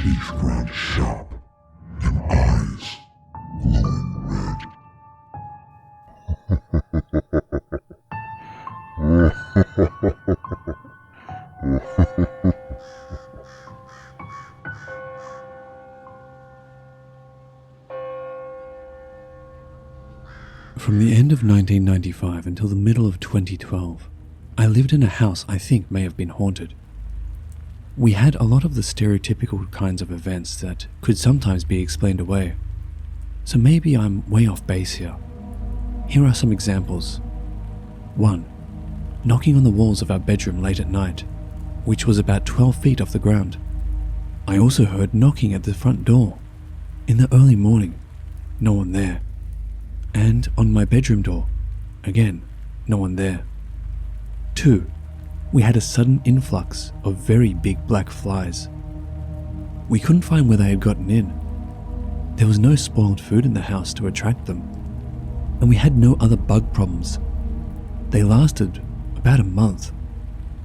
teeth ground sharp, and eyes glowing red. From the end of 1995 until the middle of 2012, I lived in a house I think may have been haunted. We had a lot of the stereotypical kinds of events that could sometimes be explained away, so maybe I'm way off base here. Here are some examples. 1. Knocking on the walls of our bedroom late at night, which was about 12 feet off the ground. I also heard knocking at the front door. In the early morning, no one there. And on my bedroom door, again, no one there. 2. We had a sudden influx of very big black flies. We couldn't find where they had gotten in. There was no spoiled food in the house to attract them, and we had no other bug problems. They lasted about a month,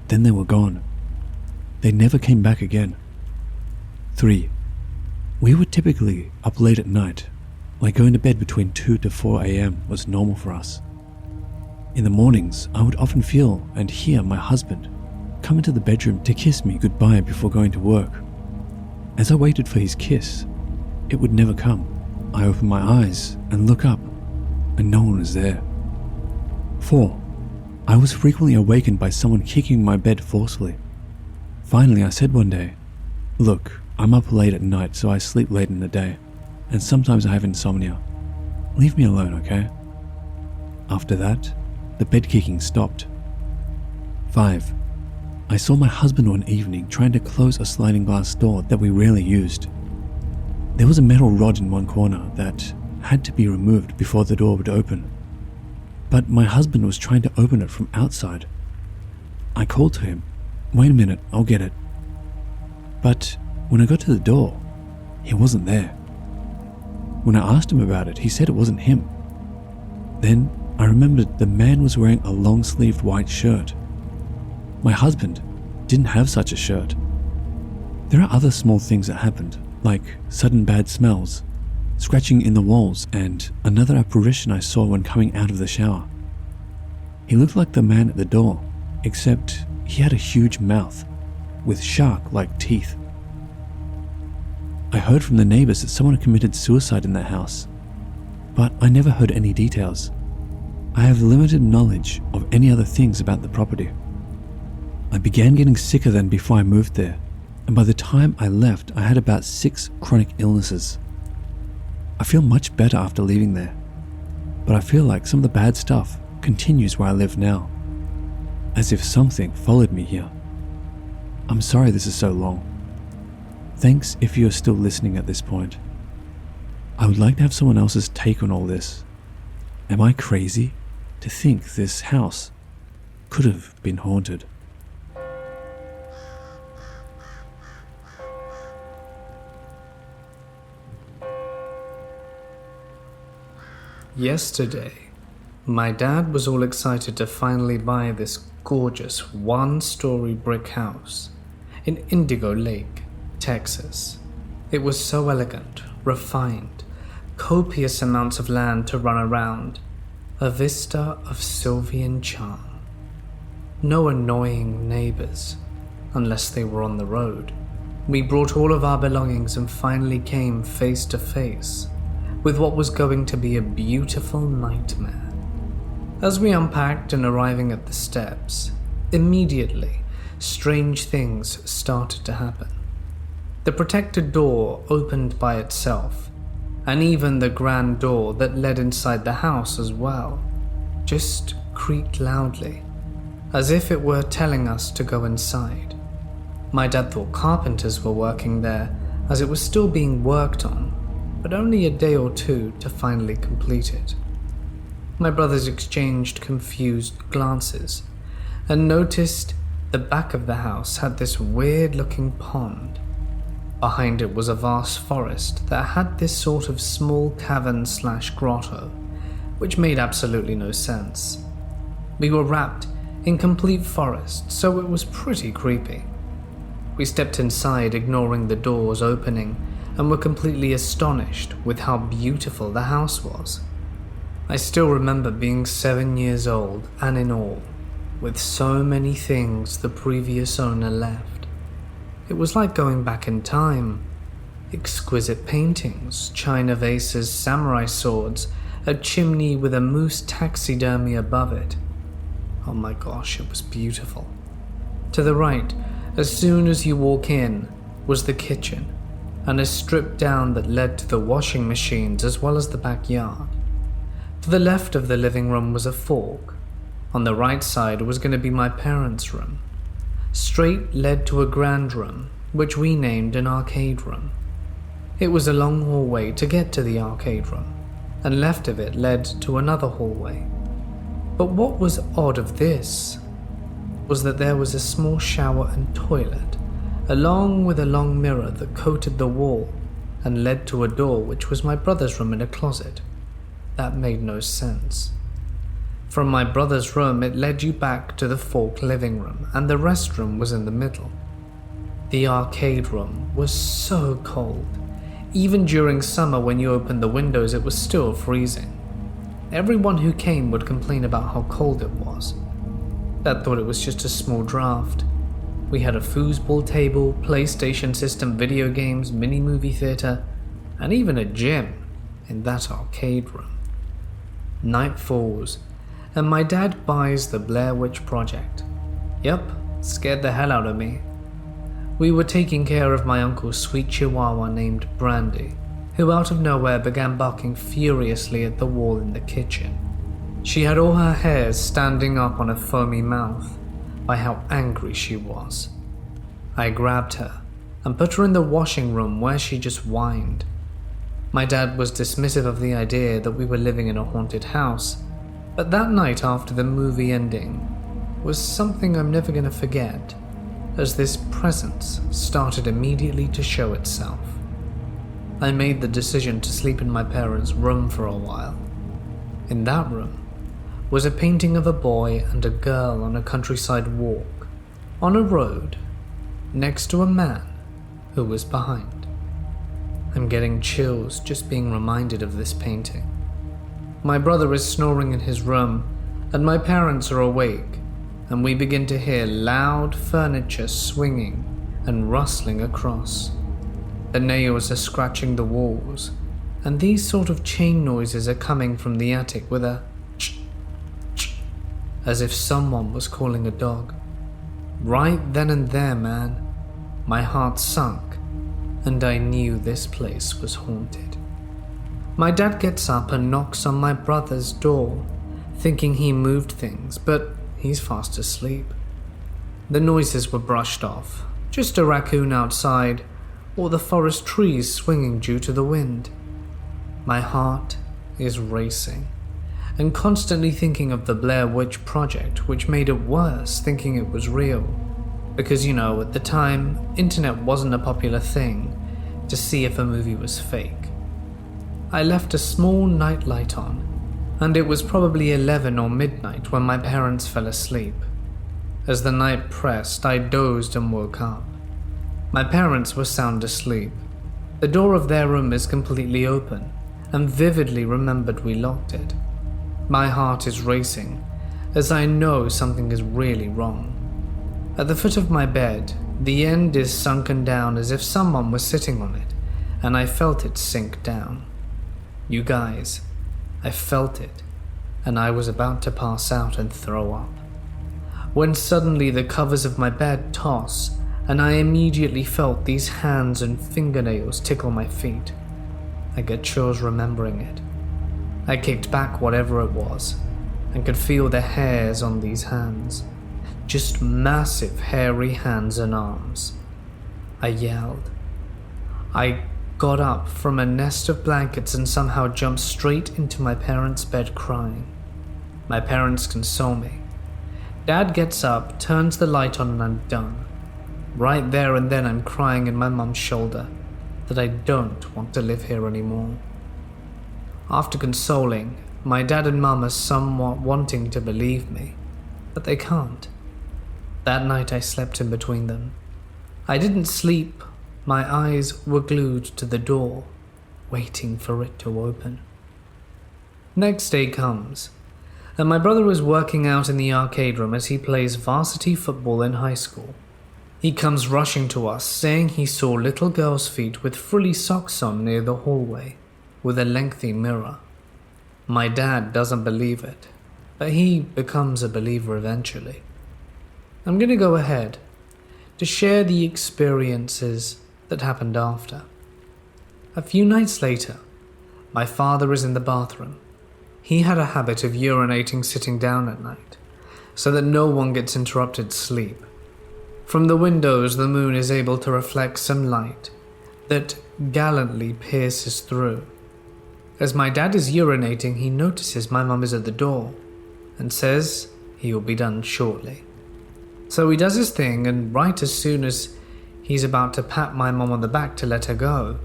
then they were gone. They never came back again. 3. We were typically up late at night, like going to bed between 2 to 4 a.m. was normal for us. In the mornings, I would often feel and hear my husband come into the bedroom to kiss me goodbye before going to work. As I waited for his kiss, it would never come. I opened my eyes and look up, and no one was there. 4. I was frequently awakened by someone kicking my bed forcefully. Finally, I said one day, "Look, I'm up late at night, so I sleep late in the day, and sometimes I have insomnia. Leave me alone, okay?" After that, the bed kicking stopped. 5. I saw my husband one evening trying to close a sliding glass door that we rarely used. There was a metal rod in one corner that had to be removed before the door would open. But my husband was trying to open it from outside. I called to him, "Wait a minute, I'll get it." But when I got to the door, he wasn't there. When I asked him about it, he said it wasn't him. Then I remembered the man was wearing a long-sleeved white shirt. My husband didn't have such a shirt. There are other small things that happened, like sudden bad smells, scratching in the walls, and another apparition I saw when coming out of the shower. He looked like the man at the door, except he had a huge mouth with shark-like teeth. I heard from the neighbors that someone had committed suicide in their house, but I never heard any details. I have limited knowledge of any other things about the property. I began getting sicker than before I moved there, and by the time I left, I had about 6 chronic illnesses. I feel much better after leaving there, but I feel like some of the bad stuff continues where I live now, as if something followed me here. I'm sorry this is so long. Thanks if you're still listening at this point. I would like to have someone else's take on all this. Am I crazy to think this house could have been haunted? Yesterday, my dad was all excited to finally buy this gorgeous 1-story brick house in Indigo Lake, Texas. It was so elegant, refined, copious amounts of land to run around, a vista of Sylvian charm. No annoying neighbors, unless they were on the road. We brought all of our belongings and finally came face to face with what was going to be a beautiful nightmare. As we unpacked and arriving at the steps, immediately strange things started to happen. The protected door opened by itself, and even the grand door that led inside the house as well just creaked loudly, as if it were telling us to go inside. My dad thought carpenters were working there, as it was still being worked on, but only a day or 2 to finally complete it. My brothers exchanged confused glances and noticed the back of the house had this weird-looking pond. Behind it was a vast forest that had this sort of small cavern/grotto, which made absolutely no sense. We were wrapped in complete forest, so it was pretty creepy. We stepped inside, ignoring the doors opening, and were completely astonished with how beautiful the house was. I still remember being 7 years old and in awe, with so many things the previous owner left. It was like going back in time. Exquisite paintings, china vases, samurai swords, a chimney with a moose taxidermy above it. Oh my gosh, it was beautiful. To the right, as soon as you walk in, was the kitchen, and a strip down that led to the washing machines as well as the backyard. To the left of the living room was a fork. On the right side was going to be my parents' room. Straight led to a grand room, which we named an arcade room. It was a long hallway to get to the arcade room, and left of it led to another hallway. But what was odd of this was that there was a small shower and toilet, along with a long mirror that coated the wall and led to a door which was my brother's room in a closet. That made no sense. From my brother's room, it led you back to the fork living room, and the restroom was in the middle. The arcade room was so cold. Even during summer when you opened the windows, it was still freezing. Everyone who came would complain about how cold it was. Dad thought it was just a small draft. We had a foosball table, PlayStation system, video games, mini movie theater, and even a gym in that arcade room. Night falls, and my dad buys the Blair Witch Project. Yep, scared the hell out of me. We were taking care of my uncle's sweet chihuahua named Brandy, who out of nowhere began barking furiously at the wall in the kitchen. She had all her hairs standing up on her foamy mouth by how angry she was. I grabbed her and put her in the washing room where she just whined. My dad was dismissive of the idea that we were living in a haunted house, but that night after the movie ending was something I'm never going to forget, as this presence started immediately to show itself. I made the decision to sleep in my parents' room for a while. In that room was a painting of a boy and a girl on a countryside walk, on a road, next to a man who was behind. I'm getting chills just being reminded of this painting. My brother is snoring in his room, and my parents are awake, and we begin to hear loud furniture swinging and rustling across. The nails are scratching the walls, and these sort of chain noises are coming from the attic with a ch-ch, as if someone was calling a dog. Right then and there, man, my heart sunk, and I knew this place was haunted. My dad gets up and knocks on my brother's door, thinking he moved things, but he's fast asleep. The noises were brushed off, just a raccoon outside, or the forest trees swinging due to the wind. My heart is racing, and constantly thinking of the Blair Witch Project, which made it worse thinking it was real. Because, you know, at the time, internet wasn't a popular thing to see if a movie was fake. I left a small night light on, and it was probably 11 or midnight when my parents fell asleep. As the night pressed, I dozed and woke up. My parents were sound asleep. The door of their room is completely open, and vividly remembered we locked it. My heart is racing, as I know something is really wrong. At the foot of my bed, the end is sunken down as if someone was sitting on it, and I felt it sink down. You guys, I felt it, and I was about to pass out and throw up, when suddenly the covers of my bed toss, and I immediately felt these hands and fingernails tickle my feet. I get chills remembering it. I kicked back whatever it was, and could feel the hairs on these hands. Just massive hairy hands and arms. I yelled. I got up from a nest of blankets and somehow jumped straight into my parents' bed crying. My parents console me. Dad gets up, turns the light on, and I'm done. Right there and then I'm crying in my mum's shoulder that I don't want to live here anymore. After consoling, my dad and mum are somewhat wanting to believe me, but they can't. That night I slept in between them. I didn't sleep. My eyes were glued to the door, waiting for it to open. Next day comes, and my brother is working out in the arcade room as he plays varsity football in high school. He comes rushing to us, saying he saw little girls' feet with frilly socks on near the hallway, with a lengthy mirror. My dad doesn't believe it, but he becomes a believer eventually. I'm going to go ahead to share the experiences that happened after. A few nights later, my father is in the bathroom. He had a habit of urinating sitting down at night, so that no one gets interrupted sleep. From the windows, the moon is able to reflect some light that gallantly pierces through. As my dad is urinating, he notices my mum is at the door and says he will be done shortly. So he does his thing, and right as soon as he's about to pat my mum on the back to let her go,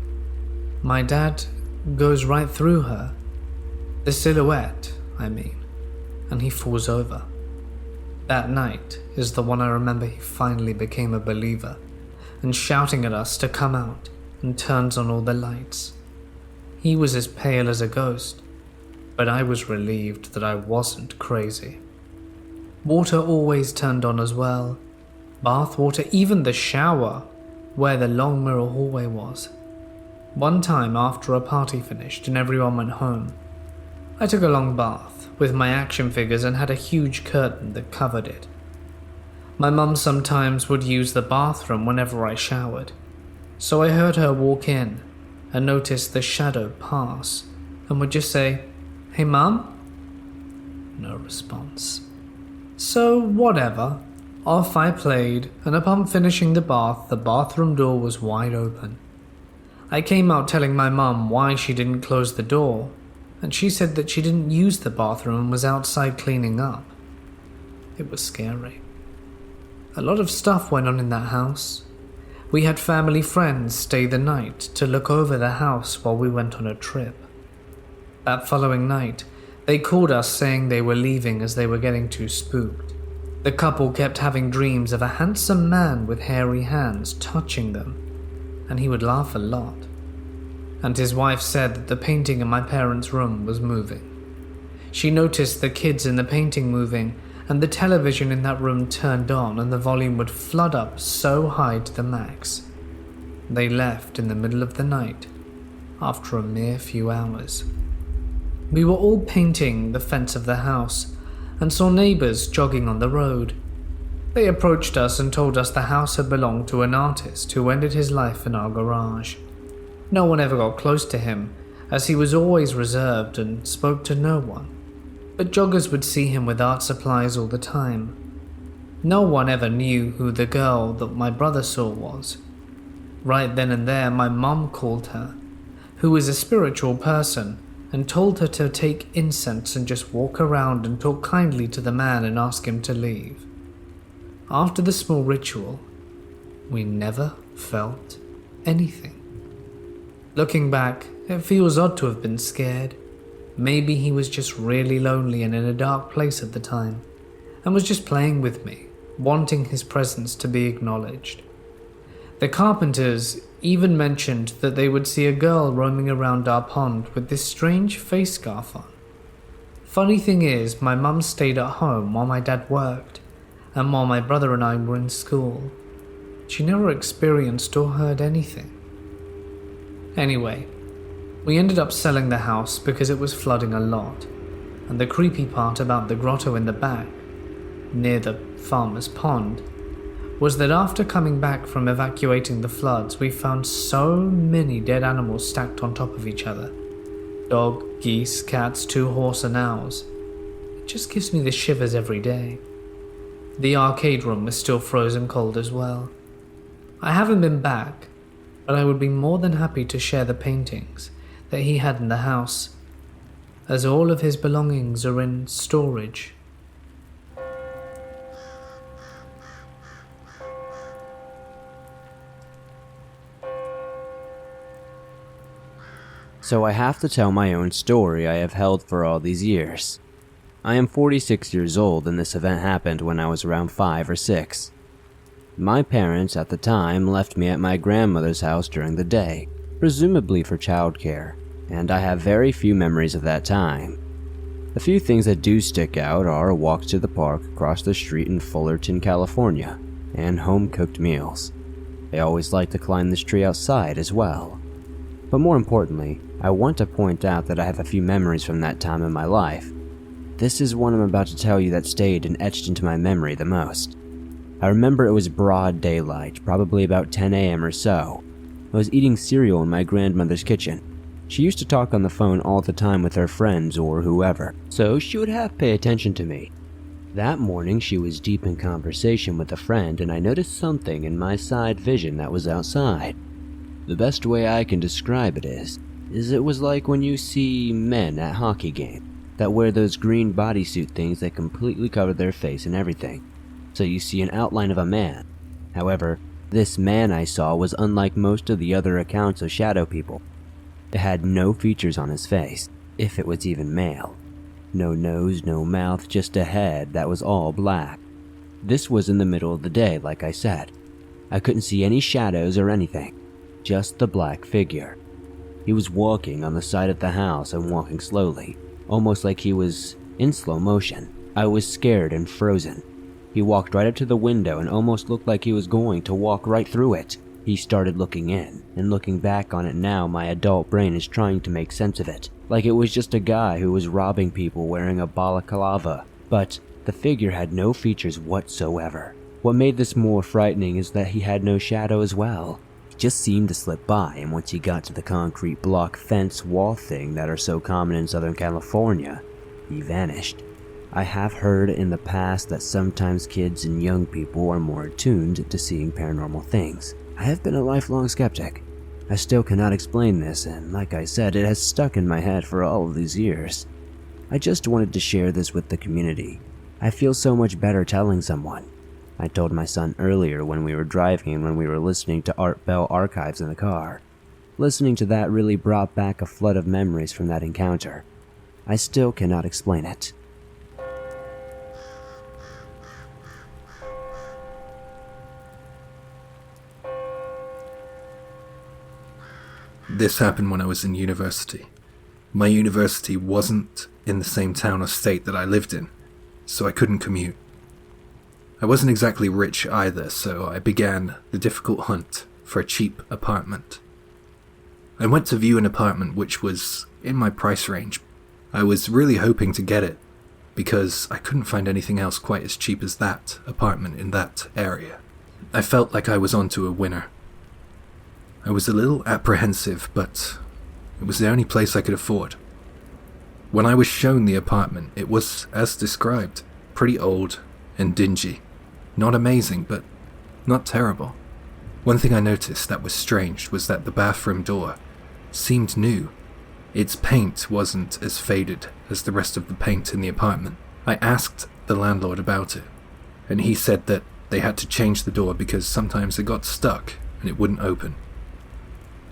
my dad goes right through her. The silhouette, I mean, and he falls over. That night is the one I remember he finally became a believer and shouting at us to come out and turns on all the lights. He was as pale as a ghost, but I was relieved that I wasn't crazy. Water always turned on as well. Bath water, even the shower, where the long mirror hallway was. One time after a party finished and everyone went home, I took a long bath with my action figures and had a huge curtain that covered it. My mum sometimes would use the bathroom whenever I showered, so I heard her walk in and noticed the shadow pass and would just say, "Hey mum?" No response. So whatever, off I played, and upon finishing the bath, the bathroom door was wide open. I came out telling my mum why she didn't close the door, and she said that she didn't use the bathroom and was outside cleaning up. It was scary. A lot of stuff went on in that house. We had family friends stay the night to look over the house while we went on a trip. That following night, they called us saying they were leaving as they were getting too spooked. The couple kept having dreams of a handsome man with hairy hands touching them, and he would laugh a lot. And his wife said that the painting in my parents' room was moving. She noticed the kids in the painting moving, and the television in that room turned on and the volume would flood up so high to the max. They left in the middle of the night, after a mere few hours. We were all painting the fence of the house and saw neighbors jogging on the road. They approached us and told us the house had belonged to an artist who ended his life in our garage. No one ever got close to him, as he was always reserved and spoke to no one, but joggers would see him with art supplies all the time. No one ever knew who the girl that my brother saw was. Right then and there, my mum called her, who is a spiritual person, and told her to take incense and just walk around and talk kindly to the man and ask him to leave. After the small ritual, we never felt anything. Looking back, it feels odd to have been scared. Maybe he was just really lonely and in a dark place at the time, and was just playing with me, wanting his presence to be acknowledged. The carpenters even mentioned that they would see a girl roaming around our pond with this strange face scarf on. Funny thing is, my mum stayed at home while my dad worked, and while my brother and I were in school. She never experienced or heard anything. Anyway, we ended up selling the house because it was flooding a lot, and the creepy part about the grotto in the back, near the farmer's pond, was that after coming back from evacuating the floods, we found so many dead animals stacked on top of each other. Dog, geese, cats, 2 horse and owls. It just gives me the shivers every day. The arcade room is still frozen cold as well. I haven't been back, but I would be more than happy to share the paintings that he had in the house, as all of his belongings are in storage. So I have to tell my own story I have held for all these years. I am 46 years old and this event happened when I was around 5 or 6. My parents at the time left me at my grandmother's house during the day, presumably for childcare, and I have very few memories of that time. The few things that do stick out are walks to the park across the street in Fullerton, California, and home-cooked meals. I always like to climb this tree outside as well. But more importantly, I want to point out that I have a few memories from that time in my life. This is one I'm about to tell you that stayed and etched into my memory the most. I remember it was broad daylight, probably about 10 a.m. or so. I was eating cereal in my grandmother's kitchen. She used to talk on the phone all the time with her friends or whoever, so she would have to pay attention to me. That morning she was deep in conversation with a friend and I noticed something in my side vision that was outside. The best way I can describe it is it was like when you see men at hockey games that wear those green bodysuit things that completely cover their face and everything. So you see an outline of a man. However, this man I saw was unlike most of the other accounts of shadow people. It had no features on his face, if it was even male. No nose, no mouth, just a head that was all black. This was in the middle of the day, like I said. I couldn't see any shadows or anything, just the black figure. He was walking on the side of the house and walking slowly, almost like he was in slow motion. I was scared and frozen. He walked right up to the window and almost looked like he was going to walk right through it. He started looking in, and looking back on it now, my adult brain is trying to make sense of it, like it was just a guy who was robbing people wearing a balaclava. But the figure had no features whatsoever. What made this more frightening is that he had no shadow as well. He just seemed to slip by, and once he got to the concrete block fence wall thing that are so common in Southern California, he vanished. I have heard in the past that sometimes kids and young people are more attuned to seeing paranormal things. I have been a lifelong skeptic. I still cannot explain this, and like I said, it has stuck in my head for all of these years. I just wanted to share this with the community. I feel so much better telling someone. I told my son earlier when we were driving and when we were listening to Art Bell archives in the car. Listening to that really brought back a flood of memories from that encounter. I still cannot explain it. This happened when I was in university. My university wasn't in the same town or state that I lived in, so I couldn't commute. I wasn't exactly rich either, so I began the difficult hunt for a cheap apartment. I went to view an apartment which was in my price range. I was really hoping to get it, because I couldn't find anything else quite as cheap as that apartment in that area. I felt like I was onto a winner. I was a little apprehensive, but it was the only place I could afford. When I was shown the apartment, it was, as described, pretty old and dingy. Not amazing, but not terrible. One thing I noticed that was strange was that the bathroom door seemed new. Its paint wasn't as faded as the rest of the paint in the apartment. I asked the landlord about it, and he said that they had to change the door because sometimes it got stuck and it wouldn't open.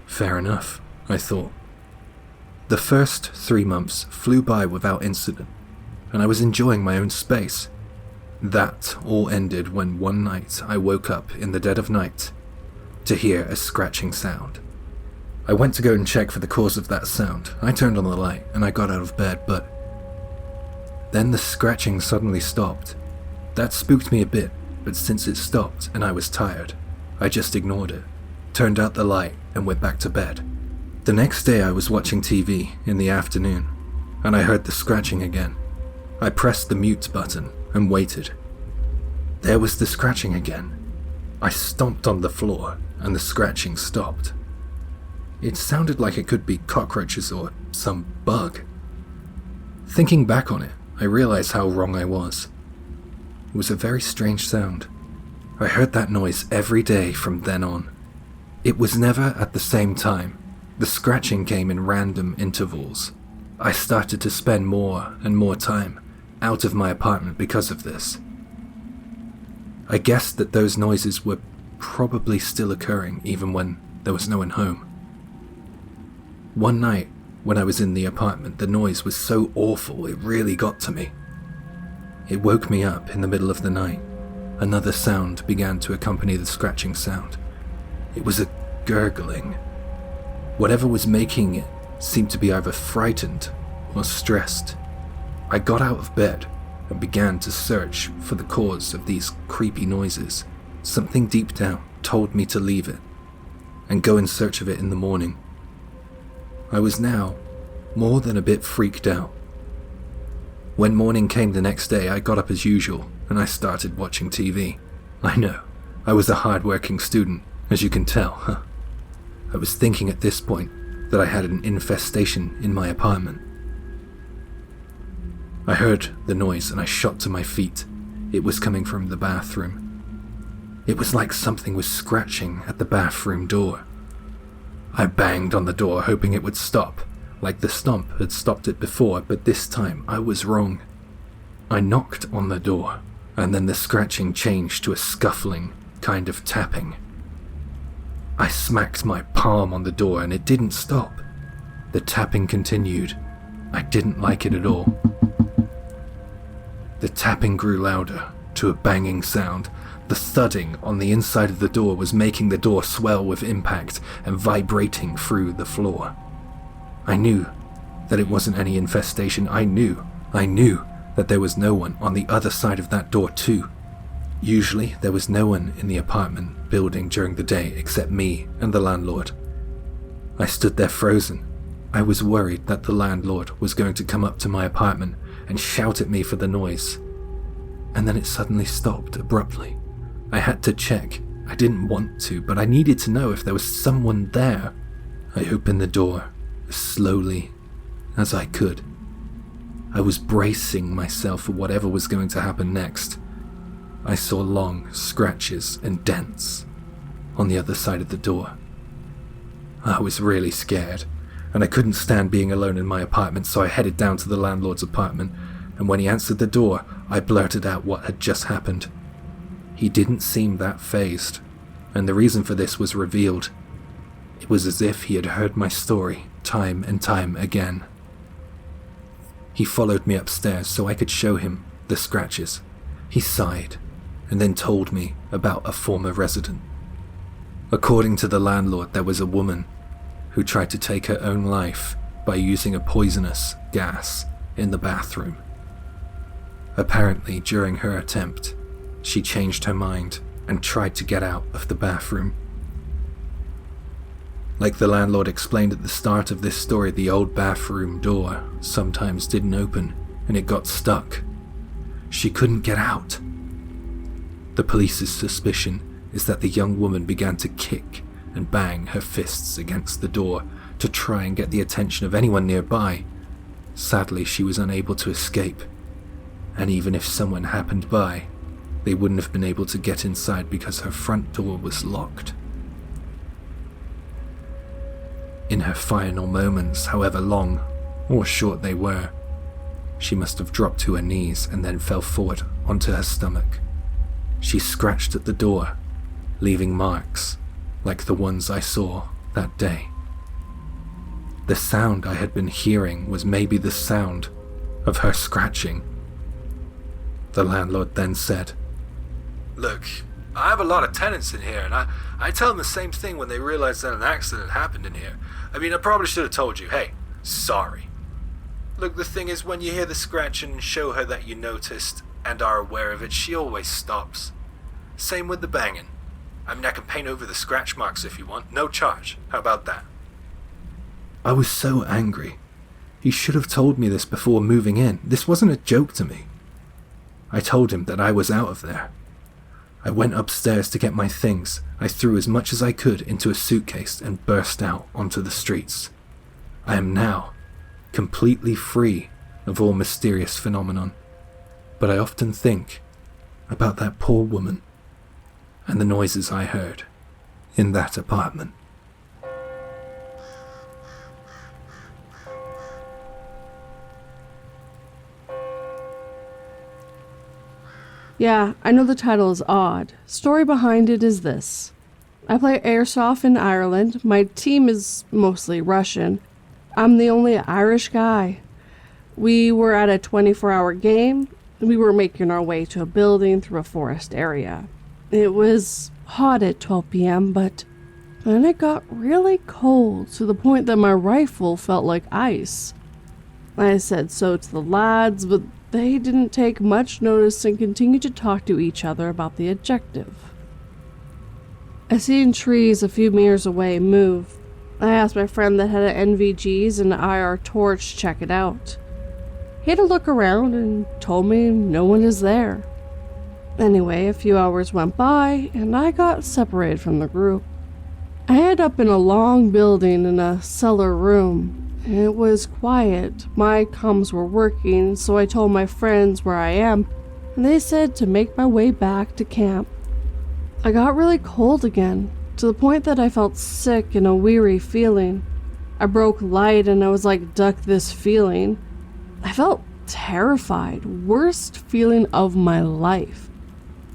Fair enough, I thought. The first 3 months flew by without incident, and I was enjoying my own space. That all ended when one night I woke up in the dead of night to hear a scratching sound. I went to go and check for the cause of that sound. I turned on the light and I got out of bed, but then the scratching suddenly stopped. That spooked me a bit, but since it stopped and I was tired, I just ignored it, turned out the light and went back to bed. The next day I was watching TV in the afternoon, and I heard the scratching again. I pressed the mute button and waited. There was the scratching again. I stomped on the floor and the scratching stopped. It sounded like it could be cockroaches or some bug. Thinking back on it, I realized how wrong I was. It was a very strange sound. I heard that noise every day from then on. It was never at the same time. The scratching came in random intervals. I started to spend more and more time out of my apartment because of this. I guessed that those noises were probably still occurring even when there was no one home. One night, when I was in the apartment, the noise was so awful it really got to me. It woke me up in the middle of the night. Another sound began to accompany the scratching sound. It was a gurgling. Whatever was making it seemed to be either frightened or stressed. I got out of bed and began to search for the cause of these creepy noises. Something deep down told me to leave it and go in search of it in the morning. I was now more than a bit freaked out. When morning came the next day, I got up as usual and I started watching TV. I know, I was a hard-working student, as you can tell, huh? I was thinking at this point that I had an infestation in my apartment. I heard the noise and I shot to my feet. It was coming from the bathroom. It was like something was scratching at the bathroom door. I banged on the door hoping it would stop, like the stomp had stopped it before, but this time I was wrong. I knocked on the door, and then the scratching changed to a scuffling kind of tapping. I smacked my palm on the door and it didn't stop. The tapping continued. I didn't like it at all. The tapping grew louder, to a banging sound. The thudding on the inside of the door was making the door swell with impact and vibrating through the floor. I knew that it wasn't any infestation. I knew that there was no one on the other side of that door too. Usually there was no one in the apartment building during the day except me and the landlord. I stood there frozen. I was worried that the landlord was going to come up to my apartment and shout at me for the noise. And then it suddenly stopped abruptly. I had to check. I didn't want to, but I needed to know if there was someone there. I opened the door as slowly as I could. I was bracing myself for whatever was going to happen next. I saw long scratches and dents on the other side of the door. I was really scared, and I couldn't stand being alone in my apartment, so I headed down to the landlord's apartment, and when he answered the door, I blurted out what had just happened. He didn't seem that fazed, and the reason for this was revealed. It was as if he had heard my story time and time again. He followed me upstairs so I could show him the scratches. He sighed, and then told me about a former resident. According to the landlord, there was a woman who tried to take her own life by using a poisonous gas in the bathroom. Apparently, during her attempt, she changed her mind and tried to get out of the bathroom. Like the landlord explained at the start of this story, the old bathroom door sometimes didn't open and it got stuck. She couldn't get out. The police's suspicion is that the young woman began to kick and bang her fists against the door to try and get the attention of anyone nearby. Sadly, she was unable to escape, and even if someone happened by, they wouldn't have been able to get inside because her front door was locked. In her final moments, however long or short they were, she must have dropped to her knees and then fell forward onto her stomach. She scratched at the door, leaving marks like the ones I saw that day. The sound I had been hearing was maybe the sound of her scratching. The landlord then said, "Look, I have a lot of tenants in here, and I tell them the same thing when they realize that an accident happened in here. I mean, I probably should have told you, hey, sorry. Look, the thing is, when you hear the scratching and show her that you noticed and are aware of it, she always stops. Same with the banging. I mean, I can paint over the scratch marks if you want, no charge. How about that?" I was so angry. He should have told me this before moving in. This wasn't a joke to me. I told him that I was out of there. I went upstairs to get my things. I threw as much as I could into a suitcase and burst out onto the streets. I am now completely free of all mysterious phenomenon, but I often think about that poor woman and the noises I heard in that apartment. Yeah, I know the title is odd. Story behind it is this. I play Airsoft in Ireland. My team is mostly Russian. I'm the only Irish guy. We were at a 24-hour game. We were making our way to a building through a forest area. It was hot at 12 p.m., but then it got really cold to the point that my rifle felt like ice. I said so to the lads, but they didn't take much notice and continued to talk to each other about the objective. I seen trees a few meters away move. I asked my friend that had an NVG's and IR torch to check it out. He had a look around and told me no one is there. Anyway, a few hours went by and I got separated from the group. I ended up in a long building in a cellar room. It was quiet. My comms were working, so I told my friends where I am, and they said to make my way back to camp. I got really cold again, to the point that I felt sick and a weary feeling. I broke light and I was like, duck this feeling. I felt terrified, worst feeling of my life.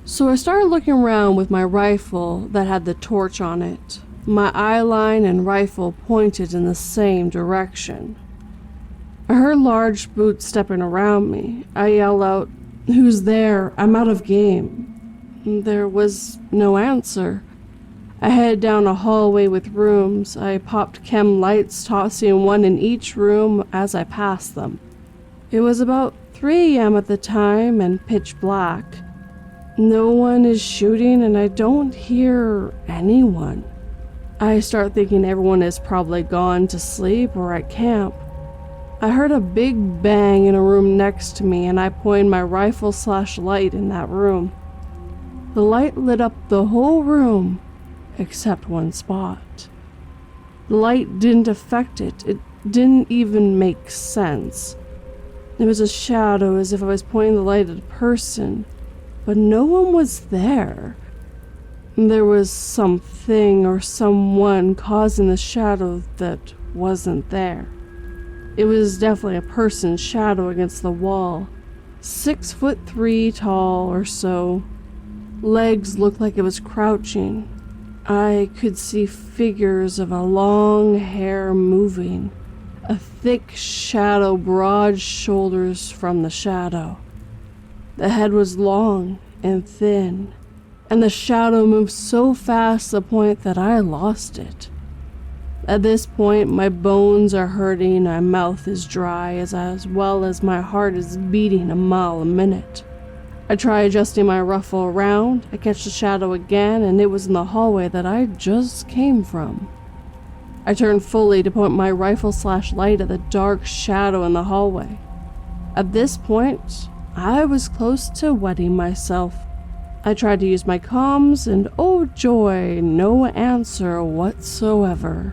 So I started looking around with my rifle that had the torch on it. My eye line and rifle pointed in the same direction. I heard large boots stepping around me. I yelled out, "Who's there? I'm out of game." There was no answer. I headed down a hallway with rooms. I popped chem lights, tossing one in each room as I passed them. It was about 3 a.m. at the time and pitch black. No one is shooting and I don't hear anyone. I start thinking everyone is probably gone to sleep or at camp. I heard a big bang in a room next to me and I pointed my rifle/light in that room. The light lit up the whole room except one spot. The light didn't affect it. It didn't even make sense. It was a shadow as if I was pointing the light at a person, but no one was there. There was something or someone causing the shadow that wasn't there. It was definitely a person's shadow against the wall. 6'3" tall or so. Legs looked like it was crouching. I could see figures of a long hair moving. A thick shadow, broad shoulders from the shadow. The head was long and thin, and the shadow moved so fast to the point that I lost it. At this point, my bones are hurting, my mouth is dry, as well as my heart is beating a mile a minute. I try adjusting my rifle around, I catch the shadow again, and it was in the hallway that I just came from. I turn fully to point my rifle/light at the dark shadow in the hallway. At this point, I was close to wetting myself. I tried to use my comms, and oh joy, no answer whatsoever.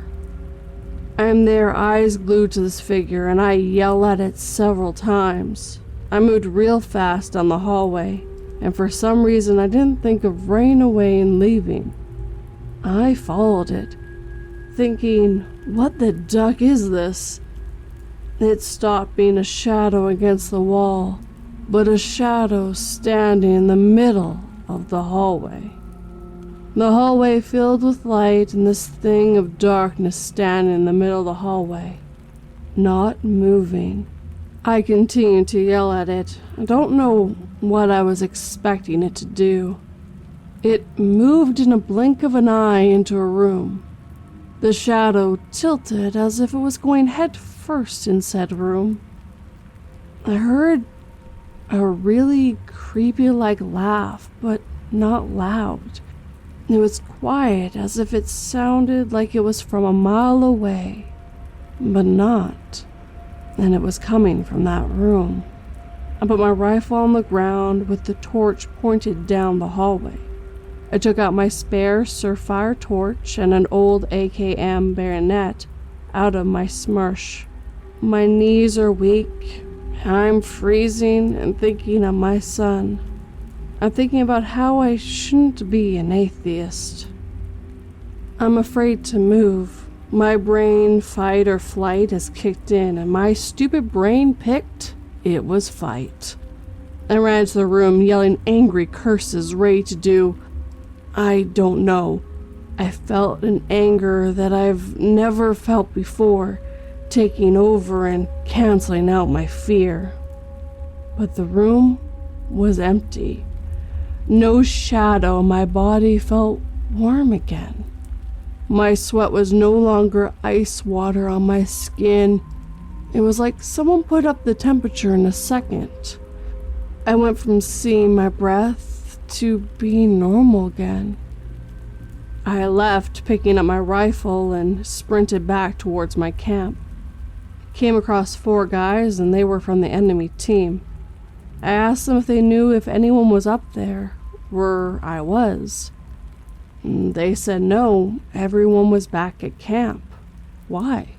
I am there, eyes glued to this figure, and I yell at it several times. I moved real fast down the hallway, and for some reason I didn't think of running away and leaving. I followed it, thinking, what the duck is this? It stopped being a shadow against the wall, but a shadow standing in the middle of the hallway. The hallway filled with light and this thing of darkness standing in the middle of the hallway, not moving. I continued to yell at it. I don't know what I was expecting it to do. It moved in a blink of an eye into a room. The shadow tilted as if it was going head first in said room. I heard a really creepy-like laugh, but not loud. It was quiet, as if it sounded like it was from a mile away, but not. And it was coming from that room. I put my rifle on the ground with the torch pointed down the hallway. I took out my spare Surfire torch and an old AKM bayonet out of my smush. My knees are weak. I'm freezing and thinking of my son. I'm thinking about how I shouldn't be an atheist. I'm afraid to move. My brain, fight or flight, has kicked in, and my stupid brain picked, it was fight. I ran into the room, yelling angry curses, ready to do, I don't know. I felt an anger that I've never felt before, taking over and canceling out my fear. But the room was empty. No shadow, my body felt warm again. My sweat was no longer ice water on my skin. It was like someone put up the temperature in a second. I went from seeing my breath to being normal again. I left, picking up my rifle, and sprinted back towards my camp. Came across 4 guys, and they were from the enemy team. I asked them if they knew if anyone was up there, where I was. They said no, everyone was back at camp. Why?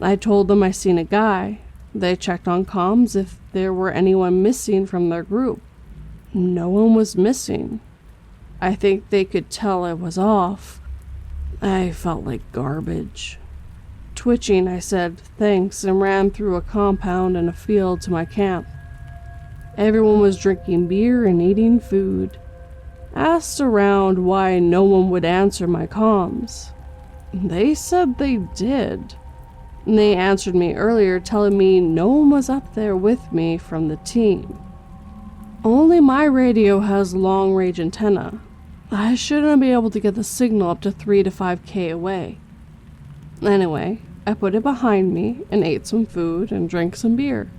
I told them I seen a guy. They checked on comms if there were anyone missing from their group. No one was missing. I think they could tell I was off. I felt like garbage. Twitching, I said thanks and ran through a compound and a field to my camp. Everyone was drinking beer and eating food. Asked around why no one would answer my comms. They said they did. They answered me earlier telling me no one was up there with me from the team. Only my radio has long-range antenna. I shouldn't be able to get the signal up to 3 to 5K away. Anyway, I put it behind me and ate some food and drank some beer.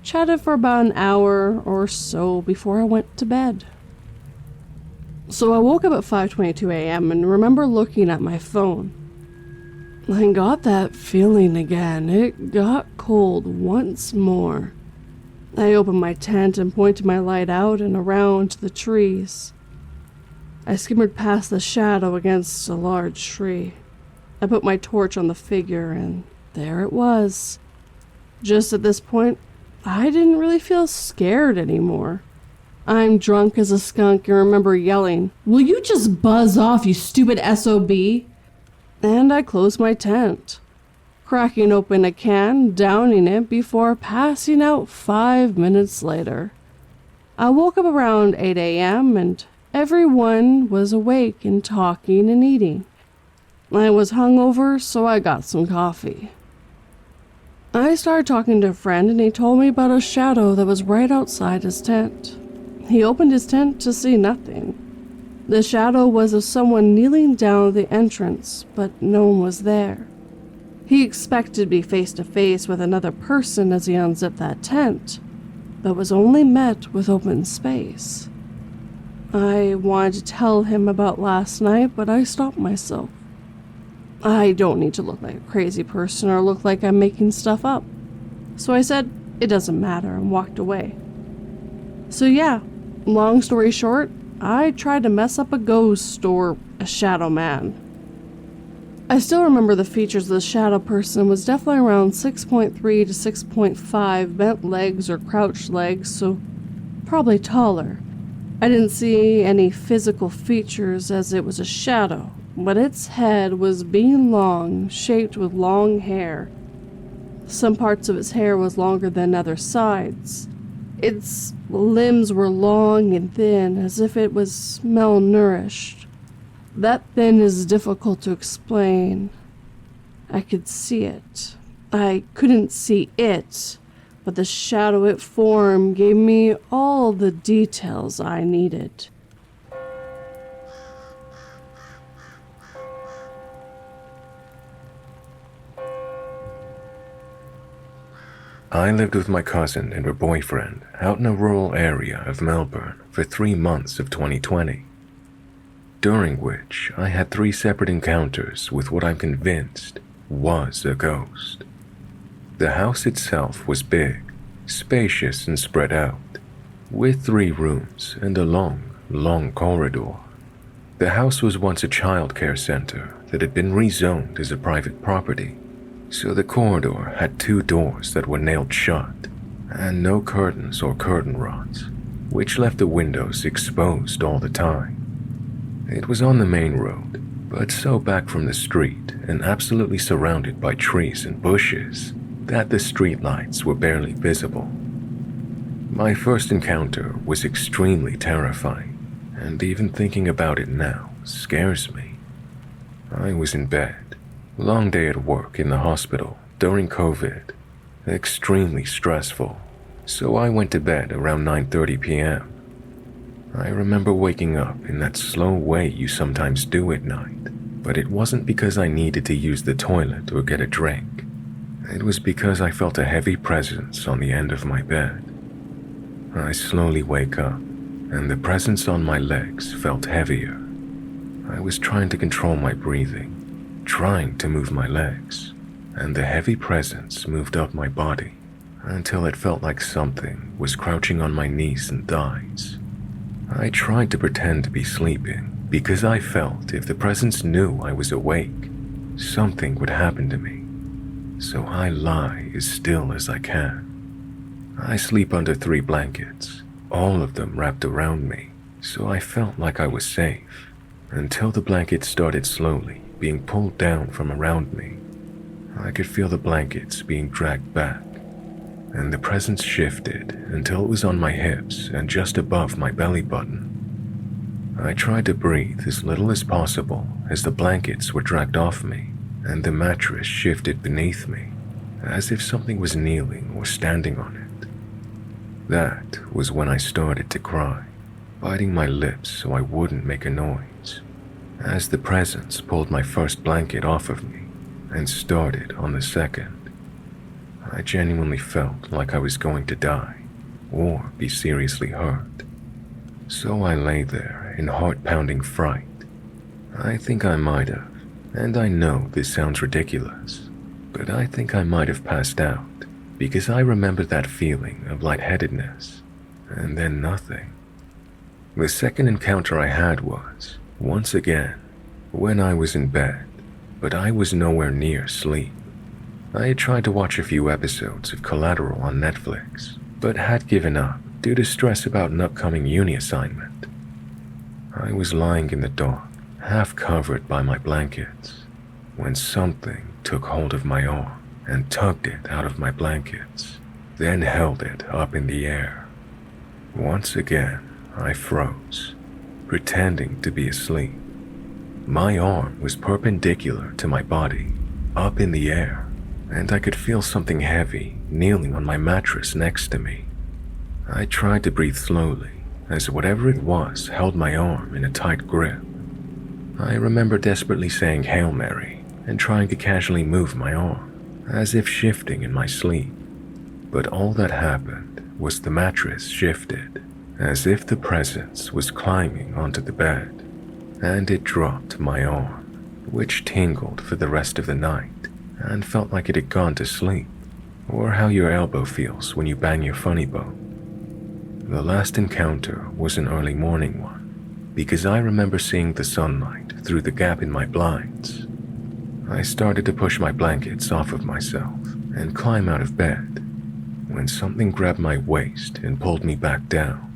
Chatted for about an hour or so before I went to bed. So I woke up at 5:22 a.m. and remember looking at my phone. I got that feeling again. It got cold once more. I opened my tent and pointed my light out and around to the trees. I skimmered past the shadow against a large tree. I put my torch on the figure and there it was. Just at this point, I didn't really feel scared anymore. I'm drunk as a skunk and remember yelling, "Will you just buzz off, you stupid SOB?" And I closed my tent, cracking open a can, downing it before passing out 5 minutes later. I woke up around 8 a.m. and everyone was awake and talking and eating. I was hungover, so I got some coffee. I started talking to a friend and he told me about a shadow that was right outside his tent. He opened his tent to see nothing. The shadow was of someone kneeling down at the entrance, but no one was there. He expected to be face to face with another person as he unzipped that tent, but was only met with open space. I wanted to tell him about last night, but I stopped myself. I don't need to look like a crazy person or look like I'm making stuff up. So I said, it doesn't matter, and walked away. So yeah, long story short, I tried to mess up a ghost or a shadow man. I still remember the features of the shadow person was definitely around 6.3 to 6.5 bent legs or crouched legs, so probably taller. I didn't see any physical features as it was a shadow, but its head was being long, shaped with long hair. Some parts of its hair was longer than other sides. Its limbs were long and thin, as if it was malnourished. That thin is difficult to explain. I could see it. I couldn't see it, but the shadow it formed gave me all the details I needed. I lived with my cousin and her boyfriend out in a rural area of Melbourne for 3 months of 2020, during which I had 3 separate encounters with what I'm convinced was a ghost. The house itself was big, spacious and spread out, with 3 rooms and a long corridor. The house was once a childcare center that had been rezoned as a private property, so the corridor had 2 doors that were nailed shut, and no curtains or curtain rods, which left the windows exposed all the time. It was on the main road, but so back from the street and absolutely surrounded by trees and bushes that the streetlights were barely visible. My first encounter was extremely terrifying, and even thinking about it now scares me. I was in bed. Long day at work in the hospital during COVID. Extremely stressful. so I went to bed around 9:30 p.m. I remember waking up in that slow way you sometimes do at night, but it wasn't because I needed to use the toilet or get a drink. It was because I felt a heavy presence on the end of my bed. I slowly wake up, and the presence on my legs felt heavier. I was trying to control my breathing, trying to move my legs, and the heavy presence moved up my body until it felt like something was crouching on my knees and thighs. I tried to pretend to be sleeping because I felt if the presence knew I was awake, something would happen to me. So I lie as still as I can. I sleep under 3 blankets, all of them wrapped around me, so I felt like I was safe, until the blankets started slowly being pulled down from around me. I could feel the blankets being dragged back, and the presence shifted until it was on my hips and just above my belly button. I tried to breathe as little as possible as the blankets were dragged off me, and the mattress shifted beneath me, as if something was kneeling or standing on it. That was when I started to cry, biting my lips so I wouldn't make a noise, as the presence pulled my first blanket off of me and started on the second. I genuinely felt like I was going to die or be seriously hurt. So I lay there in heart-pounding fright. I think I might have, and I know this sounds ridiculous, but I think I might have passed out because I remember that feeling of lightheadedness and then nothing. The second encounter I had was, once again, when I was in bed, but I was nowhere near sleep. I had tried to watch a few episodes of Collateral on Netflix, but had given up due to stress about an upcoming uni assignment. I was lying in the dark, half covered by my blankets, when something took hold of my arm and tugged it out of my blankets, then held it up in the air. Once again, I froze, pretending to be asleep. My arm was perpendicular to my body, up in the air, and I could feel something heavy kneeling on my mattress next to me. I tried to breathe slowly, as whatever it was held my arm in a tight grip. I remember desperately saying Hail Mary and trying to casually move my arm, as if shifting in my sleep. But all that happened was the mattress shifted, as if the presence was climbing onto the bed, and it dropped my arm, which tingled for the rest of the night and felt like it had gone to sleep, or how your elbow feels when you bang your funny bone. The last encounter was an early morning one, because I remember seeing the sunlight through the gap in my blinds. I started to push my blankets off of myself and climb out of bed, when something grabbed my waist and pulled me back down,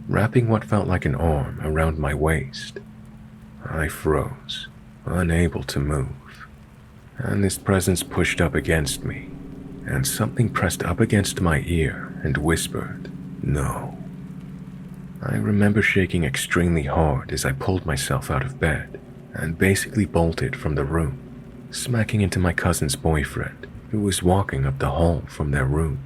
wrapping what felt like an arm around my waist. I froze, unable to move, and this presence pushed up against me, and something pressed up against my ear and whispered, "No." I remember shaking extremely hard as I pulled myself out of bed and basically bolted from the room, smacking into my cousin's boyfriend, who was walking up the hall from their room.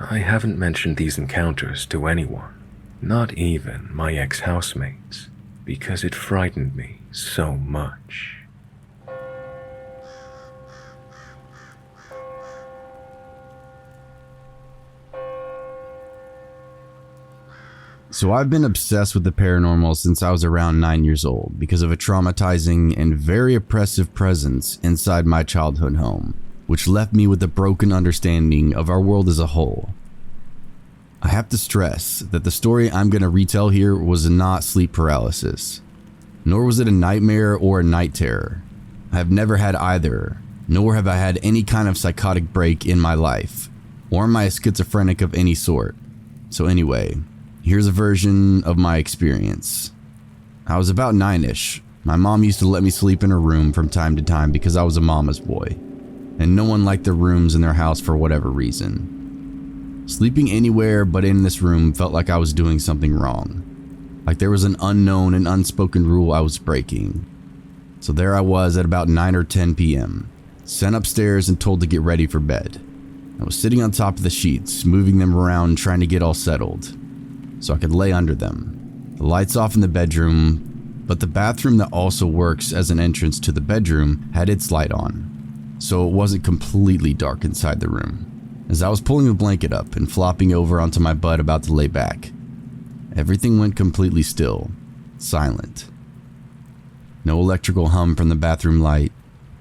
I haven't mentioned these encounters to anyone, not even my ex-housemates, because it frightened me so much. So I've been obsessed with the paranormal since I was around 9 years old because of a traumatizing and very oppressive presence inside my childhood home, which left me with a broken understanding of our world as a whole. I have to stress that the story I'm going to retell here was not sleep paralysis, nor was it a nightmare or a night terror. I have never had either, nor have I had any kind of psychotic break in my life, or am I a schizophrenic of any sort. So anyway, here's a version of my experience. I was about 9-ish. My mom used to let me sleep in her room from time to time because I was a mama's boy, and no one liked the rooms in their house for whatever reason. Sleeping anywhere but in this room felt like I was doing something wrong, like there was an unknown and unspoken rule I was breaking. So there I was at about 9 or 10 p.m., sent upstairs and told to get ready for bed. I was sitting on top of the sheets, moving them around, trying to get all settled so I could lay under them. The lights off in the bedroom, but the bathroom that also works as an entrance to the bedroom had its light on, so it wasn't completely dark inside the room. As I was pulling the blanket up and flopping over onto my butt about to lay back, everything went completely still, silent. No electrical hum from the bathroom light,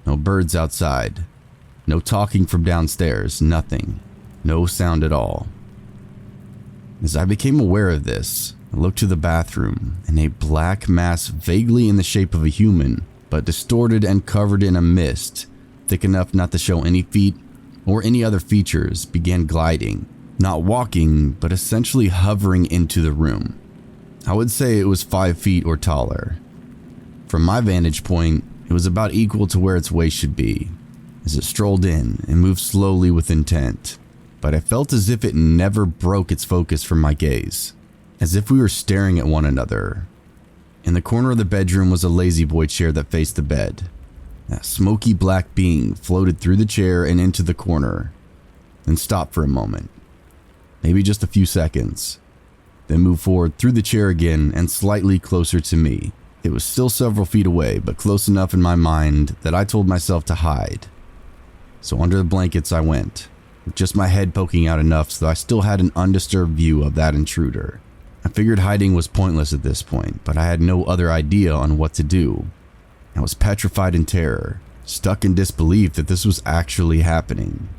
no birds outside, no talking from downstairs, nothing, no sound at all. As I became aware of this, I looked to the bathroom, and a black mass vaguely in the shape of a human, but distorted and covered in a mist, thick enough not to show any feet or any other features, began gliding, not walking, but essentially hovering into the room. I would say it was 5 feet or taller. From my vantage point, it was about equal to where its waist should be, as it strolled in and moved slowly with intent, but I felt as if it never broke its focus from my gaze, as if we were staring at one another. In the corner of the bedroom was a lazy boy chair that faced the bed. That smoky black being floated through the chair and into the corner, then stopped for a moment, maybe just a few seconds, then moved forward through the chair again and slightly closer to me. It was still several feet away, but close enough in my mind that I told myself to hide. So under the blankets I went, with just my head poking out enough so I still had an undisturbed view of that intruder. I figured hiding was pointless at this point, but I had no other idea on what to do. I was petrified in terror, stuck in disbelief that this was actually happening.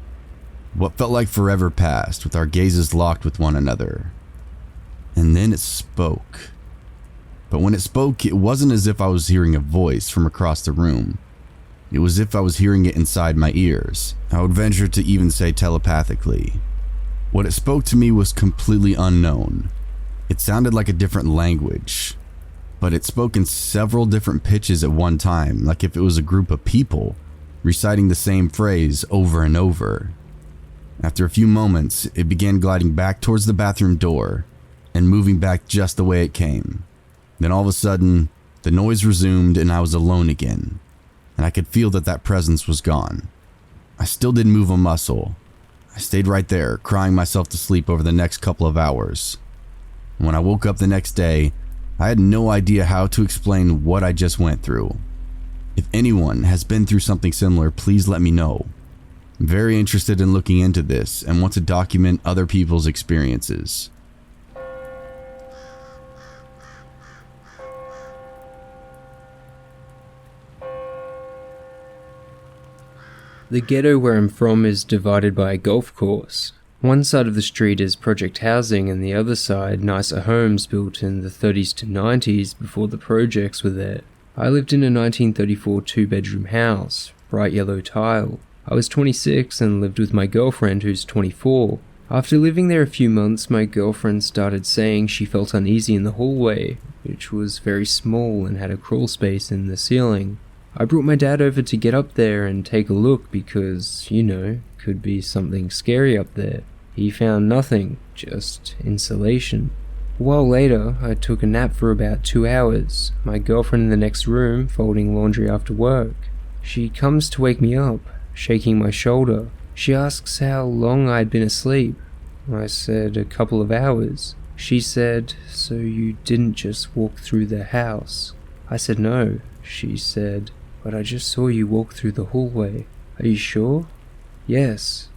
What felt like forever passed, with our gazes locked with one another. And then it spoke. But when it spoke, it wasn't as if I was hearing a voice from across the room. It was as if I was hearing it inside my ears. I would venture to even say telepathically. What it spoke to me was completely unknown. It sounded like a different language, but it spoke in several different pitches at one time, like if it was a group of people reciting the same phrase over and over. After a few moments, it began gliding back towards the bathroom door and moving back just the way it came. Then all of a sudden, the noise resumed and I was alone again, and I could feel that presence was gone. I still didn't move a muscle. I stayed right there, crying myself to sleep over the next couple of hours. When I woke up the next day, I had no idea how to explain what I just went through. If anyone has been through something similar, please let me know. I'm very interested in looking into this and want to document other people's experiences. The ghetto where I'm from is divided by a golf course. One side of the street is project housing and the other side nicer homes built in the 30s to 90s before the projects were there. I lived in a 1934 two-bedroom house, bright yellow tile. I was 26 and lived with my girlfriend who's 24. After living there a few months, my girlfriend started saying she felt uneasy in the hallway, which was very small and had a crawl space in the ceiling. I brought my dad over to get up there and take a look because, could be something scary up there. He found nothing, just insulation. A while later, I took a nap for about 2 hours, my girlfriend in the next room folding laundry after work. She comes to wake me up, shaking my shoulder. She asks how long I'd been asleep. I said a couple of hours. She said, "So you didn't just walk through the house?" I said no. She said, "But I just saw you walk through the hallway. Are you sure?" "Yes.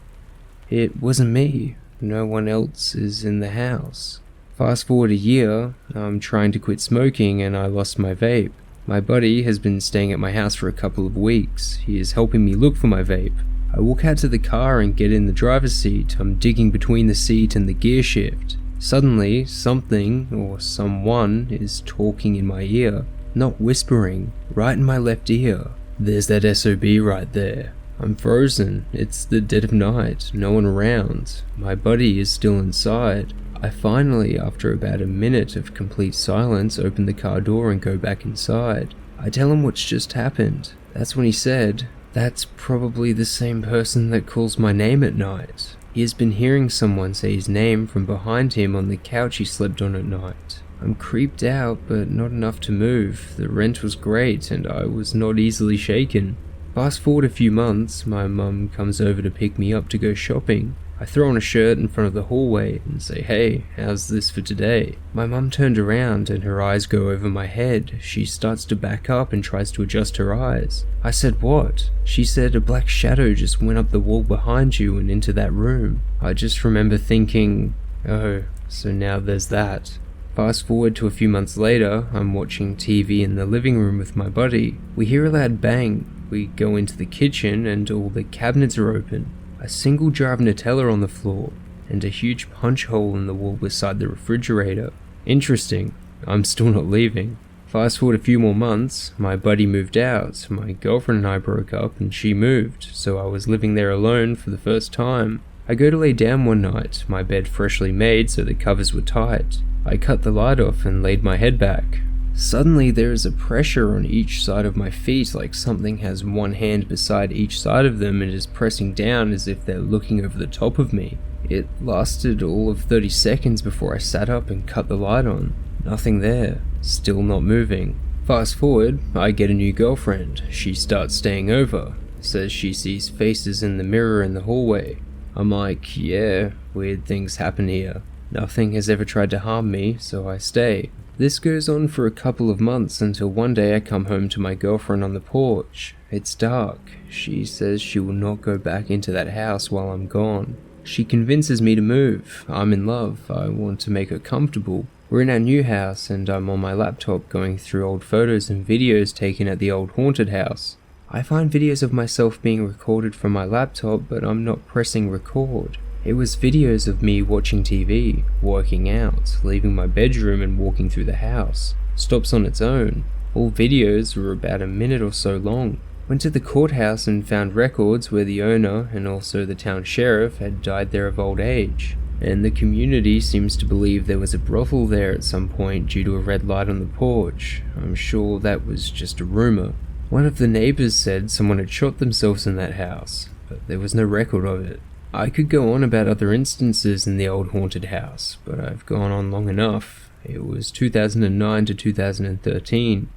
It wasn't me. No one else is in the house." Fast forward a year, I'm trying to quit smoking and I lost my vape. My buddy has been staying at my house for a couple of weeks. He is helping me look for my vape. I walk out to the car and get in the driver's seat. I'm digging between the seat and the gear shift. Suddenly, something or someone is talking in my ear. Not whispering, right in my left ear. There's that SOB right there. I'm frozen. It's the dead of night, no one around. My buddy is still inside. I finally, after about a minute of complete silence, open the car door and go back inside. I tell him what's just happened. That's when he said, "That's probably the same person that calls my name at night." He has been hearing someone say his name from behind him on the couch he slept on at night. I'm creeped out, but not enough to move. The rent was great, and I was not easily shaken. Fast forward a few months, my mum comes over to pick me up to go shopping. I throw on a shirt in front of the hallway and say, "Hey, how's this for today?" My mum turned around and her eyes go over my head. She starts to back up and tries to adjust her eyes. I said, "What?" She said, "A black shadow just went up the wall behind you and into that room." I just remember thinking, oh, so now there's that. Fast forward to a few months later, I'm watching TV in the living room with my buddy. We hear a loud bang. We go into the kitchen and all the cabinets are open. A single jar of Nutella on the floor, and a huge punch hole in the wall beside the refrigerator. Interesting, I'm still not leaving. Fast forward a few more months, my buddy moved out, my girlfriend and I broke up and she moved, so I was living there alone for the first time. I go to lay down one night, my bed freshly made so the covers were tight. I cut the light off and laid my head back. Suddenly there is a pressure on each side of my feet, like something has one hand beside each side of them and is pressing down as if they're looking over the top of me. It lasted all of 30 seconds before I sat up and cut the light on. Nothing there, still not moving. Fast forward, I get a new girlfriend. She starts staying over, says she sees faces in the mirror in the hallway. I'm like, yeah, weird things happen here. Nothing has ever tried to harm me, so I stay. This goes on for a couple of months until one day I come home to my girlfriend on the porch. It's dark. She says she will not go back into that house while I'm gone. She convinces me to move. I'm in love. I want to make her comfortable. We're in our new house and I'm on my laptop going through old photos and videos taken at the old haunted house. I find videos of myself being recorded from my laptop, but I'm not pressing record. It was videos of me watching TV, working out, leaving my bedroom and walking through the house. Stops on its own. All videos were about a minute or so long. Went to the courthouse and found records where the owner and also the town sheriff had died there of old age. And the community seems to believe there was a brothel there at some point due to a red light on the porch. I'm sure that was just a rumor. One of the neighbors said someone had shot themselves in that house, but there was no record of it. I could go on about other instances in the old haunted house, but I've gone on long enough. It was 2009 to 2013.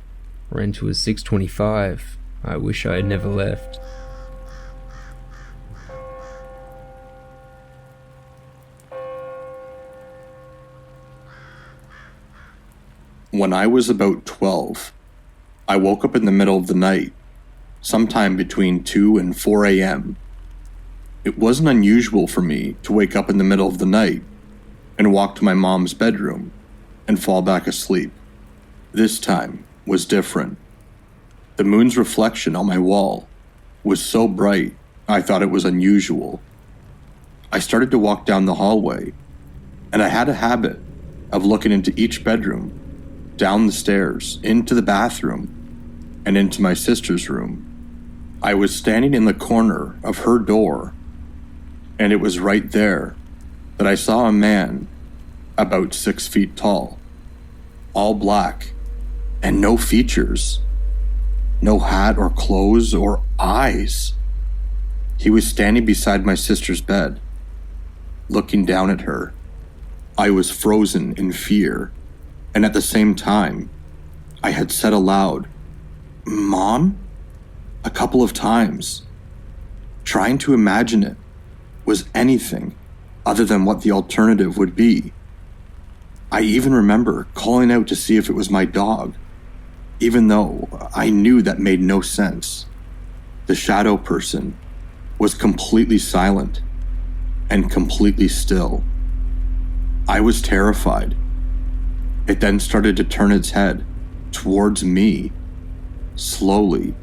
Rent was $6.25. I wish I had never left. When I was about 12, I woke up in the middle of the night, sometime between 2 and 4 a.m. It wasn't unusual for me to wake up in the middle of the night and walk to my mom's bedroom and fall back asleep. This time was different. The moon's reflection on my wall was so bright, I thought it was unusual. I started to walk down the hallway, and I had a habit of looking into each bedroom, down the stairs, into the bathroom, and into my sister's room. I was standing in the corner of her door, and it was right there that I saw a man about 6 feet tall, all black, and no features, no hat or clothes or eyes. He was standing beside my sister's bed, looking down at her. I was frozen in fear, and at the same time, I had said aloud, "Mom?" a couple of times, trying to imagine it was anything other than what the alternative would be. I even remember calling out to see if it was my dog, even though I knew that made no sense. The shadow person was completely silent and completely still. I was terrified. It then started to turn its head towards me, slowly,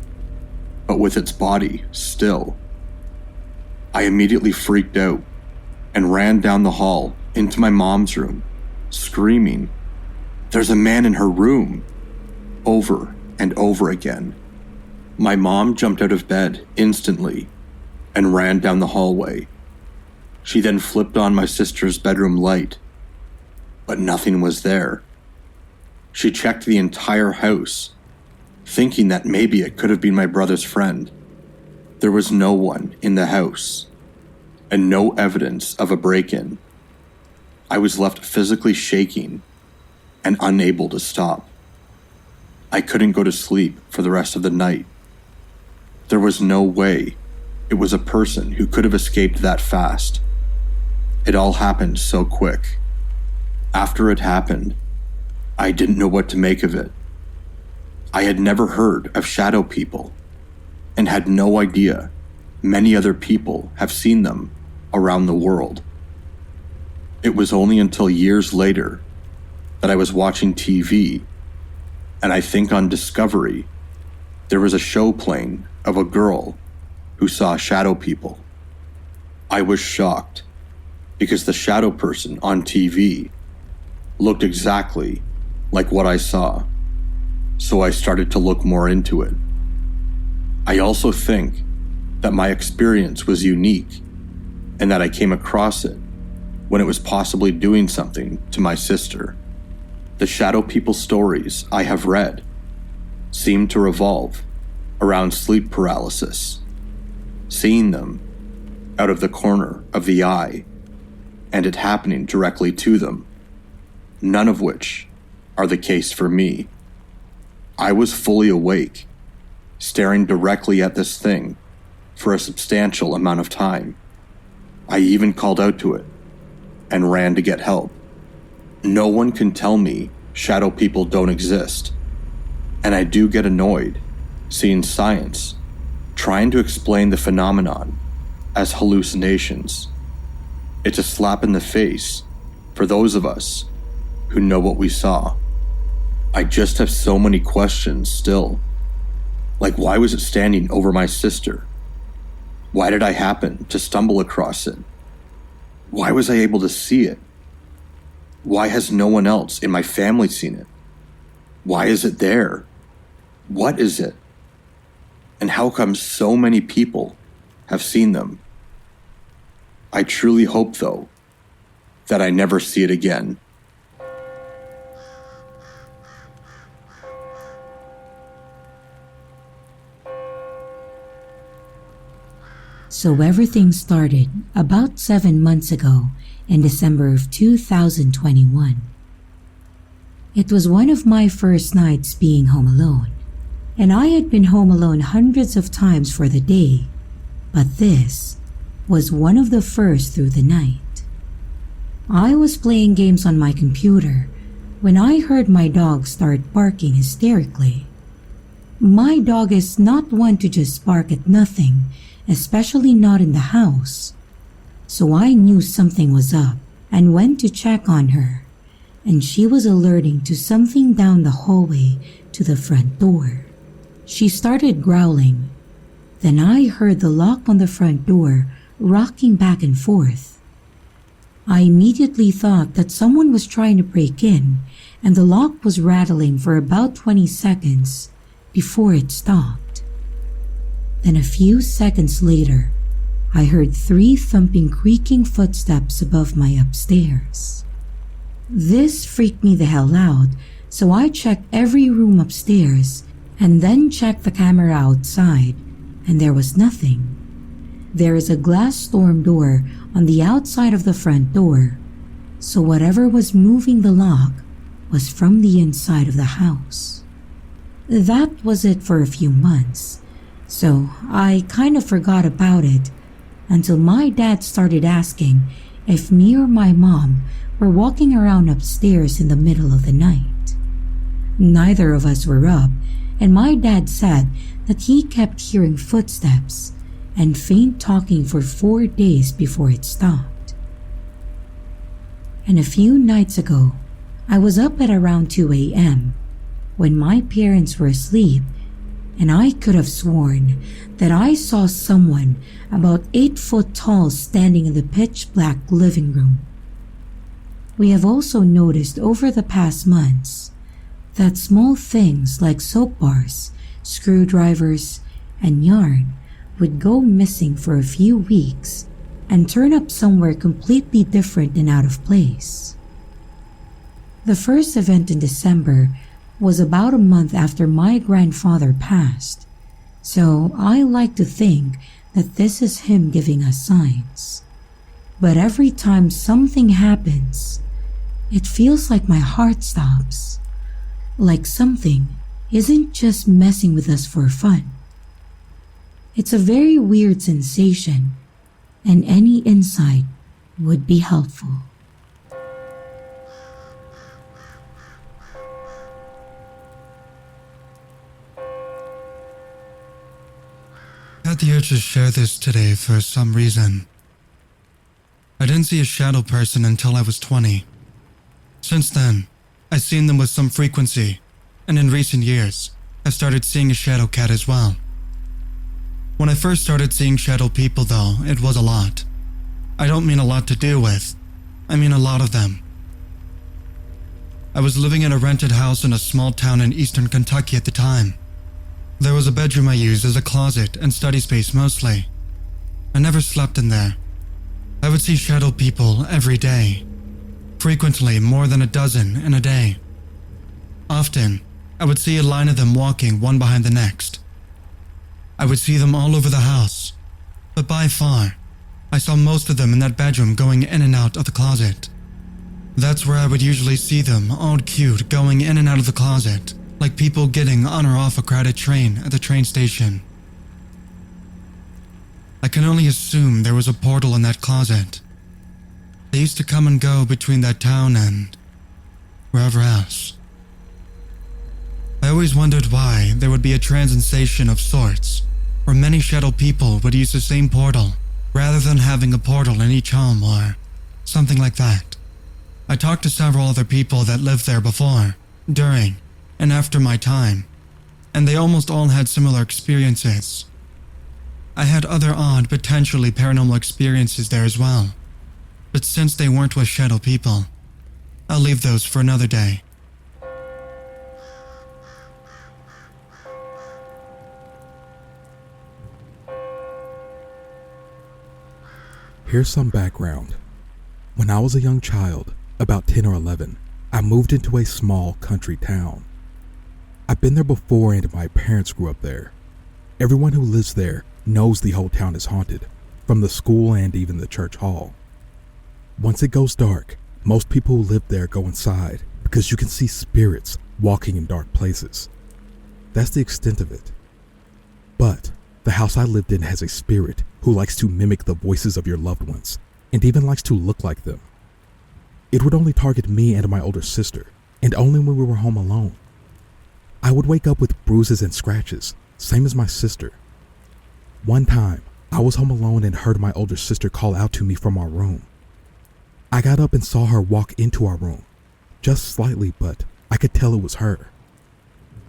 but with its body still. I immediately freaked out and ran down the hall into my mom's room, screaming, "There's a man in her room," over and over again. My mom jumped out of bed instantly and ran down the hallway. She then flipped on my sister's bedroom light, but nothing was there. She checked the entire house, thinking that maybe it could have been my brother's friend. There was no one in the house, and no evidence of a break-in. I was left physically shaking and unable to stop. I couldn't go to sleep for the rest of the night. There was no way it was a person who could have escaped that fast. It all happened so quick. After it happened, I didn't know what to make of it. I had never heard of shadow people and had no idea many other people have seen them around the world. It was only until years later that I was watching TV, and I think on Discovery, there was a show playing of a girl who saw shadow people. I was shocked because the shadow person on TV looked exactly like what I saw, so I started to look more into it. I also think that my experience was unique and that I came across it when it was possibly doing something to my sister. The shadow people stories I have read seem to revolve around sleep paralysis, seeing them out of the corner of the eye, and it happening directly to them, none of which are the case for me. I was fully awake, staring directly at this thing for a substantial amount of time. I even called out to it and ran to get help. No one can tell me shadow people don't exist, and I do get annoyed seeing science trying to explain the phenomenon as hallucinations. It's a slap in the face for those of us who know what we saw. I just have so many questions still. Like, why was it standing over my sister? Why did I happen to stumble across it? Why was I able to see it? Why has no one else in my family seen it? Why is it there? What is it? And how come so many people have seen them? I truly hope, though, that I never see it again. So everything started about 7 months ago in December of 2021. It was one of my first nights being home alone, and I had been home alone hundreds of times for the day, but this was one of the first through the night. I was playing games on my computer when I heard my dog start barking hysterically. My dog is not one to just bark at nothing, especially not in the house. So I knew something was up and went to check on her, and she was alerting to something down the hallway to the front door. She started growling. Then I heard the lock on the front door rocking back and forth. I immediately thought that someone was trying to break in, and the lock was rattling for about 20 seconds before it stopped. Then a few seconds later, I heard 3 thumping, creaking footsteps above my upstairs. This freaked me the hell out, so I checked every room upstairs and then checked the camera outside, and there was nothing. There is a glass storm door on the outside of the front door, so whatever was moving the lock was from the inside of the house. That was it for a few months, so I kind of forgot about it until my dad started asking if me or my mom were walking around upstairs in the middle of the night. Neither of us were up, and my dad said that he kept hearing footsteps and faint talking for 4 days before it stopped. And a few nights ago, I was up at around 2 a.m. when my parents were asleep, and I could have sworn that I saw someone about 8 foot tall standing in the pitch black living room. We have also noticed over the past months that small things like soap bars, screwdrivers, and yarn would go missing for a few weeks and turn up somewhere completely different and out of place. The first event in December was about a month after my grandfather passed, so I like to think that this is him giving us signs. But every time something happens, it feels like my heart stops, like something isn't just messing with us for fun. It's a very weird sensation, and any insight would be helpful. I had the urge to share this today for some reason. I didn't see a shadow person until I was 20. Since then, I've seen them with some frequency, and in recent years, I've started seeing a shadow cat as well. When I first started seeing shadow people though, it was a lot. I don't mean a lot to do with, I mean a lot of them. I was living in a rented house in a small town in eastern Kentucky at the time. There was a bedroom I used as a closet and study space mostly. I never slept in there. I would see shadow people every day. Frequently more than a dozen in a day. Often, I would see a line of them walking one behind the next. I would see them all over the house, but by far, I saw most of them in that bedroom going in and out of the closet. That's where I would usually see them, all cute, going in and out of the closet, like people getting on or off a crowded train at the train station. I can only assume there was a portal in that closet. They used to come and go between that town and wherever else. I always wondered why there would be a transensation of sorts, where many shadow people would use the same portal, rather than having a portal in each home or something like that. I talked to several other people that lived there before, during, and after my time, and they almost all had similar experiences. I had other odd, potentially paranormal experiences there as well, but since they weren't with shadow people, I'll leave those for another day. Here's some background. When I was a young child, about 10 or 11, I moved into a small country town. I've been there before and my parents grew up there. Everyone who lives there knows the whole town is haunted, from the school and even the church hall. Once it goes dark, most people who live there go inside because you can see spirits walking in dark places. That's the extent of it. But the house I lived in has a spirit who likes to mimic the voices of your loved ones and even likes to look like them. It would only target me and my older sister, and only when we were home alone. I would wake up with bruises and scratches, same as my sister. One time, I was home alone and heard my older sister call out to me from our room. I got up and saw her walk into our room, just slightly, but I could tell it was her.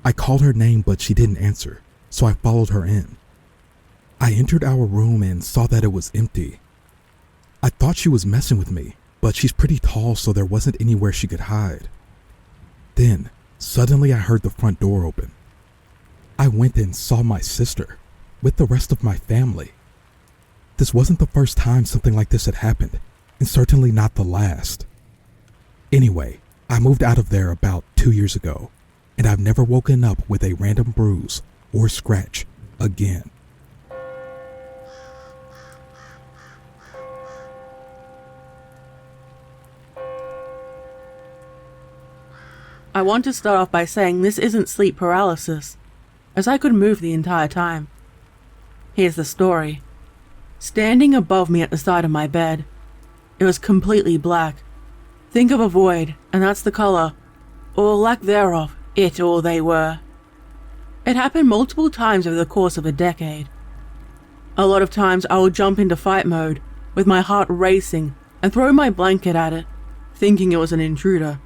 I called her name, but she didn't answer, so I followed her in. I entered our room and saw that it was empty. I thought she was messing with me, but she's pretty tall, so there wasn't anywhere she could hide. Then, suddenly I heard the front door open. I went and saw my sister, with the rest of my family. This wasn't the first time something like this had happened, and certainly not the last. Anyway, I moved out of there about 2 years ago, and I've never woken up with a random bruise or scratch again. I want to start off by saying this isn't sleep paralysis, as I could move the entire time. Here's the story. Standing above me at the side of my bed, it was completely black. Think of a void, and that's the color, or lack thereof, it or they were. It happened multiple times over the course of a decade. A lot of times I would jump into fight mode, with my heart racing, and throw my blanket at it, thinking it was an intruder,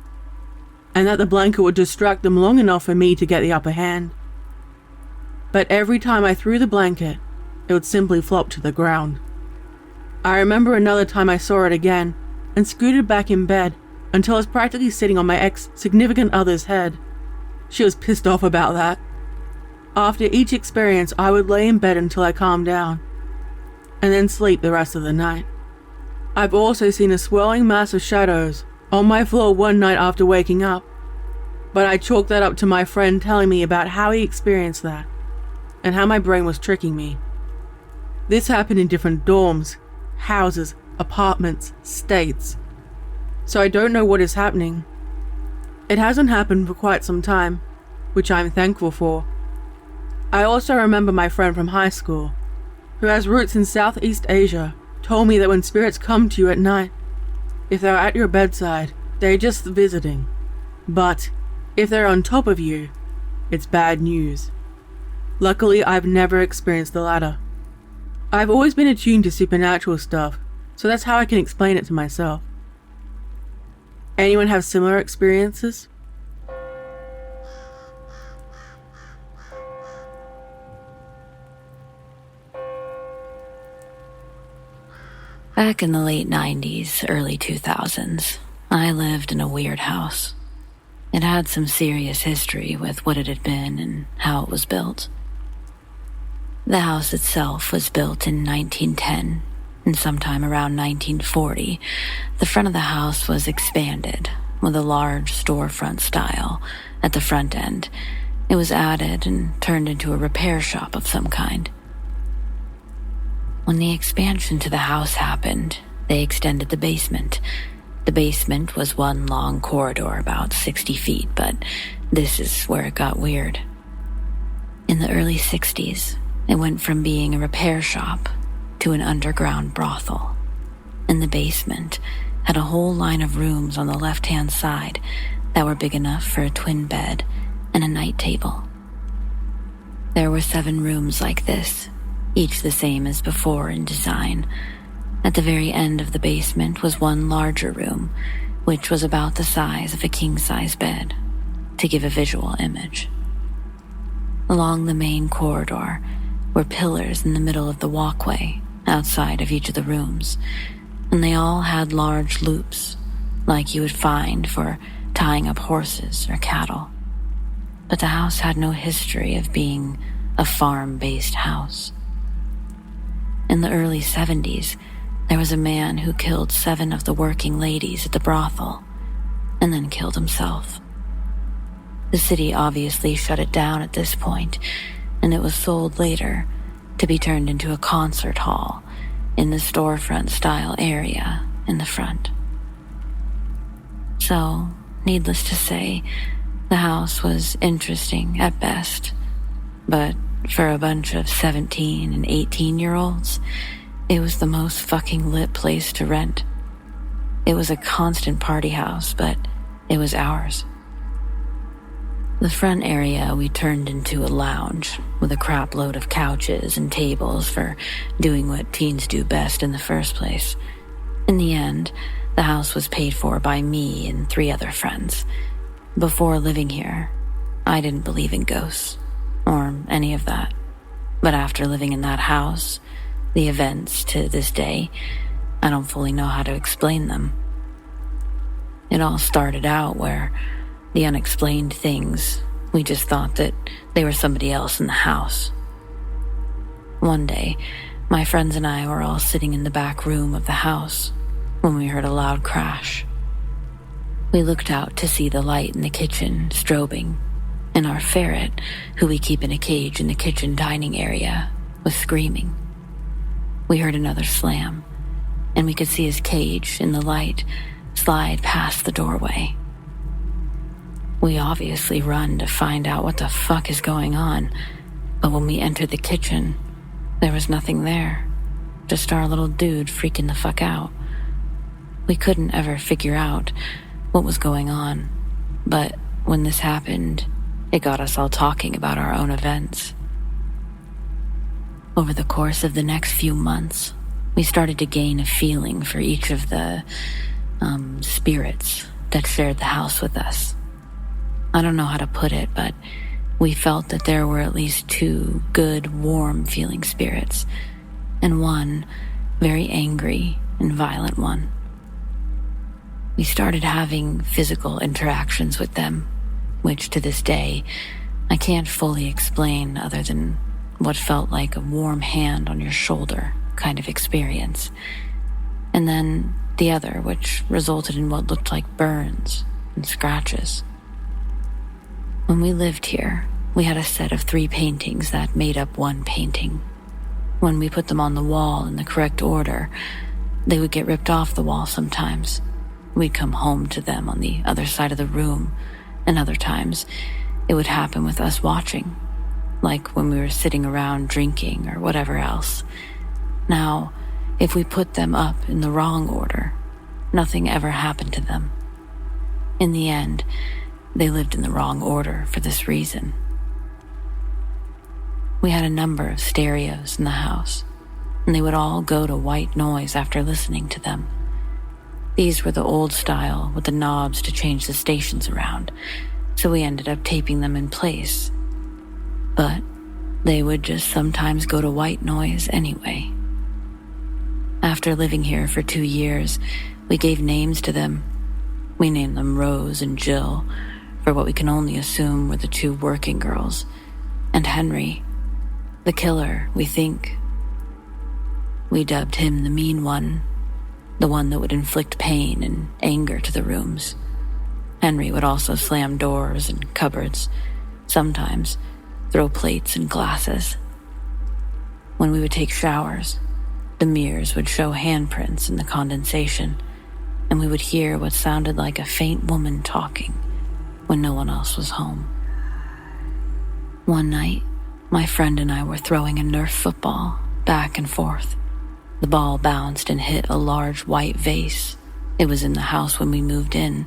and that the blanket would distract them long enough for me to get the upper hand. But every time I threw the blanket, it would simply flop to the ground. I remember another time I saw it again, and scooted back in bed until I was practically sitting on my ex-significant other's head. She was pissed off about that. After each experience, I would lay in bed until I calmed down, and then sleep the rest of the night. I've also seen a swirling mass of shadows on my floor one night after waking up, but I chalked that up to my friend telling me about how he experienced that, and how my brain was tricking me. This happened in different dorms, houses, apartments, states, so I don't know what is happening. It hasn't happened for quite some time, which I'm thankful for. I also remember my friend from high school, who has roots in Southeast Asia, told me that when spirits come to you at night, if they're at your bedside, they're just visiting. But if they're on top of you, it's bad news. Luckily, I've never experienced the latter. I've always been attuned to supernatural stuff, so that's how I can explain it to myself. Anyone have similar experiences? Back in the late 90s, early 2000s, I lived in a weird house. It had some serious history with what it had been and how it was built. The house itself was built in 1910, and sometime around 1940, the front of the house was expanded with a large storefront style at the front end. It was added and turned into a repair shop of some kind. When the expansion to the house happened, they extended the basement. The basement was one long corridor about 60 feet, but this is where it got weird. In the early 60s, it went from being a repair shop to an underground brothel. And the basement had a whole line of rooms on the left-hand side that were big enough for a twin bed and a night table. There were 7 rooms like this, each the same as before in design. At the very end of the basement was one larger room, which was about the size of a king-size bed, to give a visual image. Along the main corridor were pillars in the middle of the walkway outside of each of the rooms, and they all had large loops, like you would find for tying up horses or cattle. But the house had no history of being a farm-based house. In the early 70s, there was a man who killed 7 of the working ladies at the brothel, and then killed himself. The city obviously shut it down at this point, and it was sold later to be turned into a concert hall in the storefront-style area in the front. So, needless to say, the house was interesting at best, but for a bunch of 17 and 18-year-olds, it was the most fucking lit place to rent. It was a constant party house, but it was ours. The front area we turned into a lounge with a crap load of couches and tables for doing what teens do best in the first place. In the end, the house was paid for by me and 3 other friends. Before living here, I didn't believe in ghosts or any of that. But after living in that house, the events to this day, I don't fully know how to explain them. It all started out where the unexplained things, we just thought that they were somebody else in the house. One day, my friends and I were all sitting in the back room of the house when we heard a loud crash. We looked out to see the light in the kitchen strobing, and our ferret, who we keep in a cage in the kitchen dining area, was screaming. We heard another slam, and we could see his cage in the light slide past the doorway. We obviously run to find out what the fuck is going on, but when we entered the kitchen, there was nothing there, just our little dude freaking the fuck out. We couldn't ever figure out what was going on, but when this happened, it got us all talking about our own events. Over the course of the next few months, we started to gain a feeling for each of the, spirits that shared the house with us. I don't know how to put it, but we felt that there were at least 2 good, warm-feeling spirits, and one very angry and violent one. We started having physical interactions with them, which to this day, I can't fully explain other than what felt like a warm hand on your shoulder kind of experience. And then the other, which resulted in what looked like burns and scratches. When we lived here, we had a set of 3 paintings that made up one painting. When we put them on the wall in the correct order, they would get ripped off the wall sometimes. We'd come home to them on the other side of the room, and other times it would happen with us watching, like when we were sitting around drinking or whatever else, Now, if we put them up in the wrong order, nothing ever happened to them. In the end, they lived in the wrong order for this reason. We had a number of stereos in the house, and they would all go to white noise after listening to them. These were the old style with the knobs to change the stations around, so we ended up taping them in place. But they would just sometimes go to white noise anyway. After living here for 2 years, we gave names to them. We named them Rose and Jill, for what we can only assume were the 2 working girls, and Henry, the killer, we think. We dubbed him the mean one, the one that would inflict pain and anger to the rooms. Henry would also slam doors and cupboards, sometimes throw plates and glasses. When we would take showers, the mirrors would show handprints in the condensation, and we would hear what sounded like a faint woman talking when no one else was home. One night, my friend and I were throwing a Nerf football back and forth. The ball bounced and hit a large white vase. It was in the house when we moved in.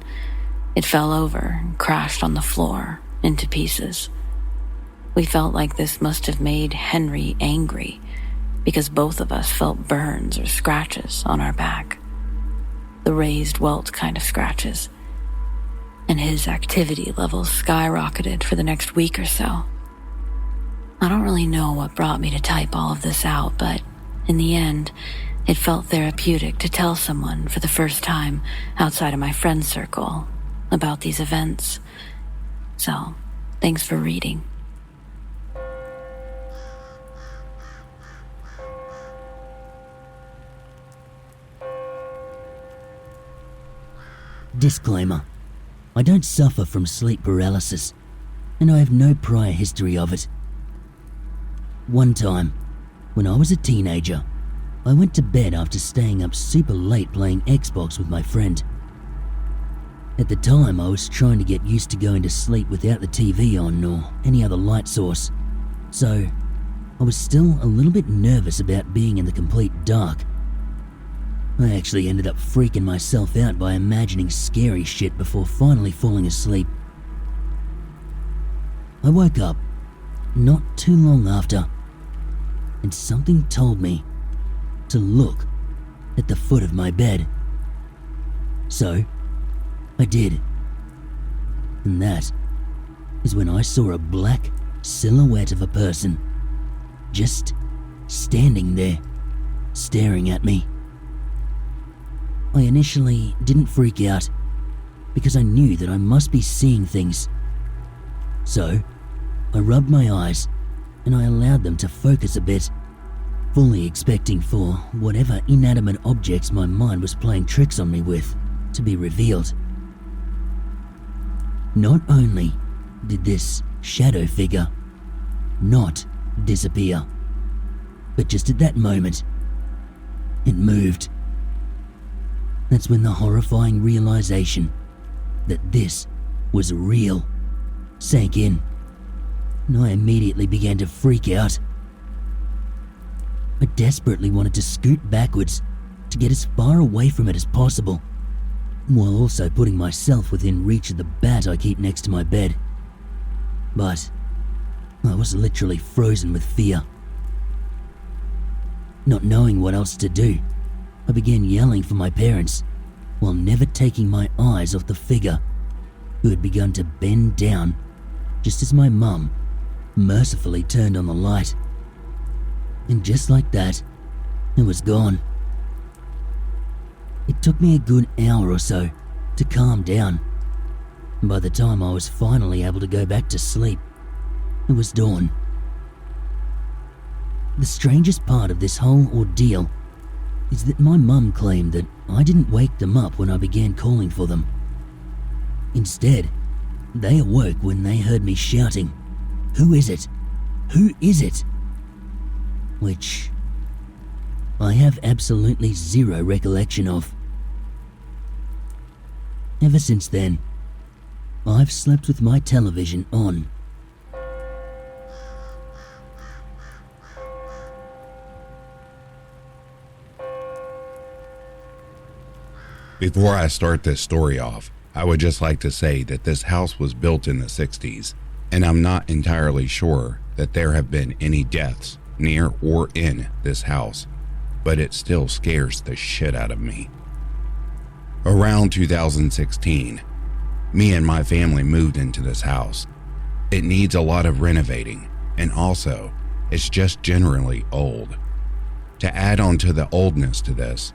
It fell over and crashed on the floor into pieces. We felt like this must have made Henry angry, because both of us felt burns or scratches on our back. The raised welt kind of scratches. And his activity levels skyrocketed for the next week or so. I don't really know what brought me to type all of this out, but in the end, it felt therapeutic to tell someone for the first time outside of my friend circle about these events. So, thanks for reading. Disclaimer. I don't suffer from sleep paralysis, and I have no prior history of it. One time, when I was a teenager, I went to bed after staying up super late playing Xbox with my friend. At the time, I was trying to get used to going to sleep without the TV on or any other light source, so I was still a little bit nervous about being in the complete dark. I actually ended up freaking myself out by imagining scary shit before finally falling asleep. I woke up not too long after, and something told me to look at the foot of my bed. So, I did. And that is when I saw a black silhouette of a person just standing there, staring at me. I initially didn't freak out because I knew that I must be seeing things. So, I rubbed my eyes and I allowed them to focus a bit, fully expecting for whatever inanimate objects my mind was playing tricks on me with to be revealed. Not only did this shadow figure not disappear, but just at that moment, it moved. That's when the horrifying realization that this was real sank in, and I immediately began to freak out. I desperately wanted to scoot backwards to get as far away from it as possible, while also putting myself within reach of the bat I keep next to my bed. But I was literally frozen with fear. Not knowing what else to do, I began yelling for my parents, while never taking my eyes off the figure, who had begun to bend down just as my mum mercifully turned on the light. And just like that, it was gone. It took me a good hour or so to calm down. And by the time I was finally able to go back to sleep, it was dawn. The strangest part of this whole ordeal is that my mum claimed that I didn't wake them up when I began calling for them. Instead, they awoke when they heard me shouting, "Who is it? Who is it?" Which I have absolutely zero recollection of. Ever since then, I've slept with my television on. Before I start this story off, I would just like to say that this house was built in the 60s, and I'm not entirely sure that there have been any deaths near or in this house, but it still scares the shit out of me. Around 2016, me and my family moved into this house. It needs a lot of renovating, and also, it's just generally old. To add on to the oldness to this,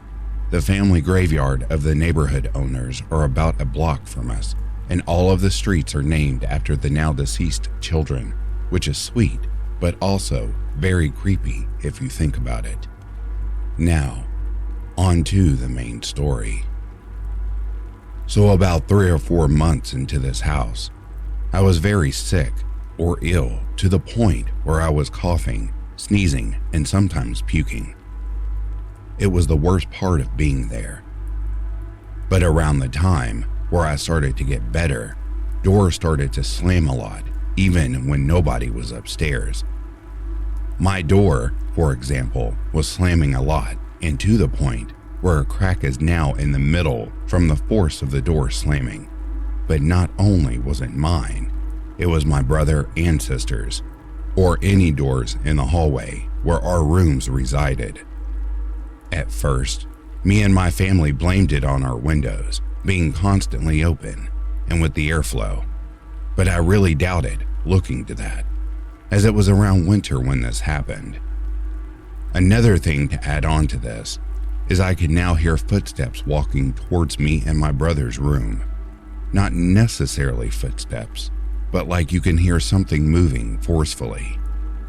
the family graveyard of the neighborhood owners are about a block from us, and all of the streets are named after the now deceased children, which is sweet, but also very creepy if you think about it. Now, on to the main story. So about 3 or 4 months into this house, I was very sick or ill to the point where I was coughing, sneezing, and sometimes puking. It was the worst part of being there. But around the time where I started to get better, doors started to slam a lot, even when nobody was upstairs. My door, for example, was slamming a lot, and to the point where a crack is now in the middle from the force of the door slamming. But not only was it mine, it was my brother and sister's, or any doors in the hallway where our rooms resided. At first, me and my family blamed it on our windows being constantly open and with the airflow, but I really doubted looking to that, as it was around winter when this happened. Another thing to add on to this is I could now hear footsteps walking towards me and my brother's room. Not necessarily footsteps, but like you can hear something moving forcefully,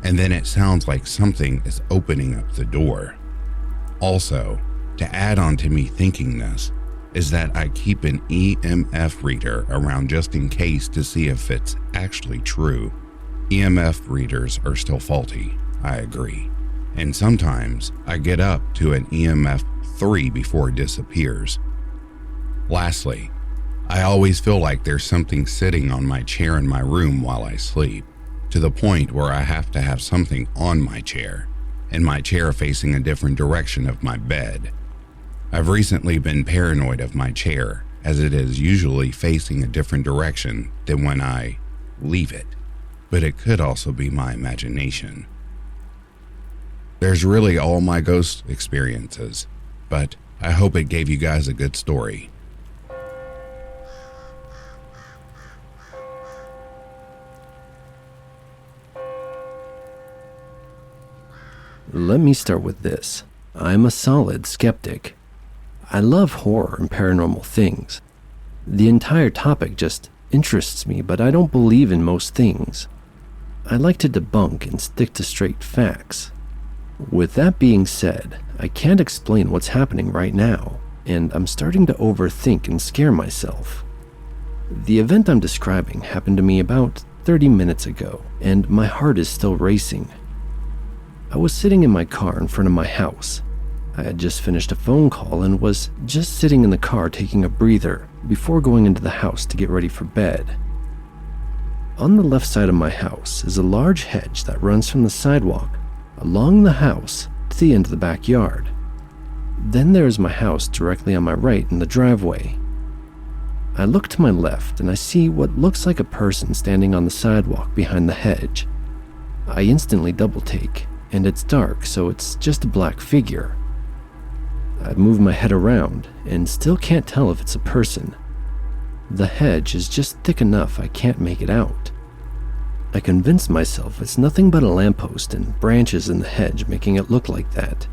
and then it sounds like something is opening up the door. Also, to add on to me thinking this, is that I keep an EMF reader around just in case to see if it's actually true. EMF readers are still faulty, I agree, and sometimes I get up to an EMF 3 before it disappears. Lastly, I always feel like there's something sitting on my chair in my room while I sleep, to the point where I have to have something on my chair, and my chair facing a different direction of my bed. I've recently been paranoid of my chair, as it is usually facing a different direction than when I leave it, but it could also be my imagination. There's really all my ghost experiences, but I hope it gave you guys a good story. Let me start with this. I'm a solid skeptic. I love horror and paranormal things. The entire topic just interests me, but I don't believe in most things. I like to debunk and stick to straight facts. With that being said, I can't explain what's happening right now, and I'm starting to overthink and scare myself. The event I'm describing happened to me about 30 minutes ago, and my heart is still racing. I was sitting in my car in front of my house. I had just finished a phone call and was just sitting in the car taking a breather before going into the house to get ready for bed. On the left side of my house is a large hedge that runs from the sidewalk along the house to the end of the backyard. Then there is my house directly on my right in the driveway. I look to my left and I see what looks like a person standing on the sidewalk behind the hedge. I instantly double take, and it's dark, so it's just a black figure. I move my head around and still can't tell if it's a person. The hedge is just thick enough I can't make it out. I convince myself it's nothing but a lamppost and branches in the hedge making it look like that.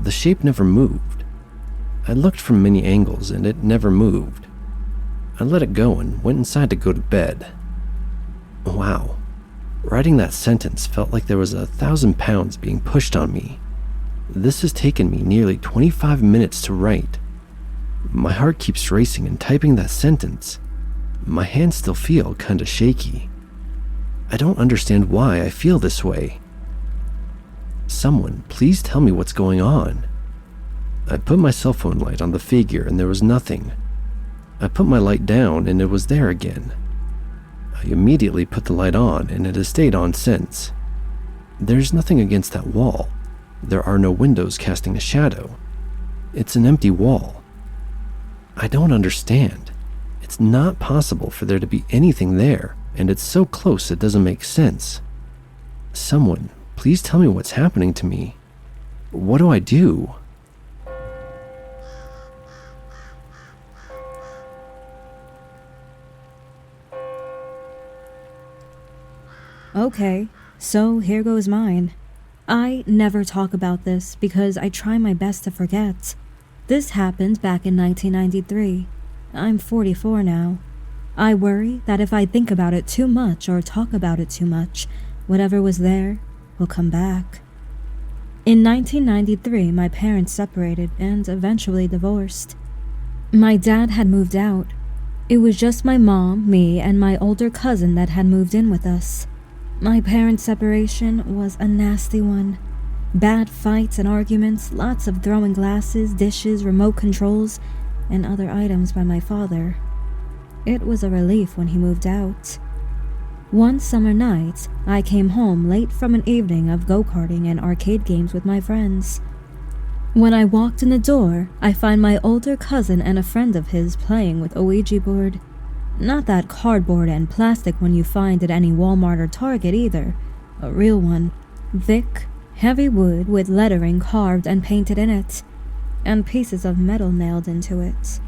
The shape never moved. I looked from many angles and it never moved. I let it go and went inside to go to bed. Wow. Writing that sentence felt like there was 1,000 pounds being pushed on me. This has taken me nearly 25 minutes to write. My heart keeps racing and typing that sentence. My hands still feel kinda shaky. I don't understand why I feel this way. Someone, please tell me what's going on. I put my cell phone light on the figure and there was nothing. I put my light down and it was there again. I immediately put the light on and it has stayed on since. There's nothing against that wall. There are no windows casting a shadow. It's an empty wall. I don't understand. It's not possible for there to be anything there, and it's so close it doesn't make sense. Someone, please tell me what's happening to me. What do I do? Okay, so here goes mine. I never talk about this because I try my best to forget. This happened back in 1993. I'm 44 now. I worry that if I think about it too much or talk about it too much, whatever was there will come back. In 1993, my parents separated and eventually divorced. My dad had moved out. It was just my mom, me, and my older cousin that had moved in with us. My parents' separation was a nasty one. Bad fights and arguments, lots of throwing glasses, dishes, remote controls, and other items by my father. It was a relief when he moved out. One summer night, I came home late from an evening of go-karting and arcade games with my friends. When I walked in the door, I find my older cousin and a friend of his playing with a Ouija board. Not that cardboard and plastic one you find at any Walmart or Target either. A real one. Thick, heavy wood with lettering carved and painted in it, and pieces of metal nailed into it.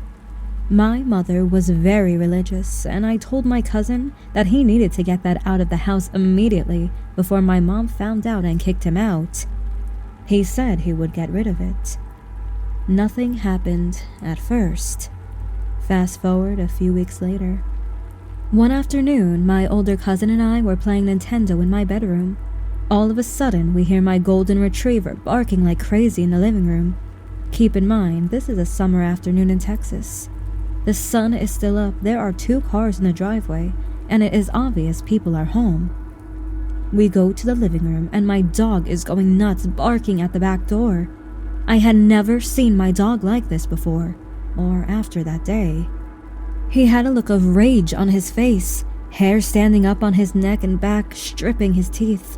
My mother was very religious, and I told my cousin that he needed to get that out of the house immediately before my mom found out and kicked him out. He said he would get rid of it. Nothing happened at first. Fast forward a few weeks later. One afternoon, my older cousin and I were playing Nintendo in my bedroom. All of a sudden, we hear my golden retriever barking like crazy in the living room. Keep in mind, this is a summer afternoon in Texas. The sun is still up, there are 2 cars in the driveway, and it is obvious people are home. We go to the living room, and my dog is going nuts, barking at the back door. I had never seen my dog like this before, or after that day. He had a look of rage on his face, hair standing up on his neck and back, stripping his teeth.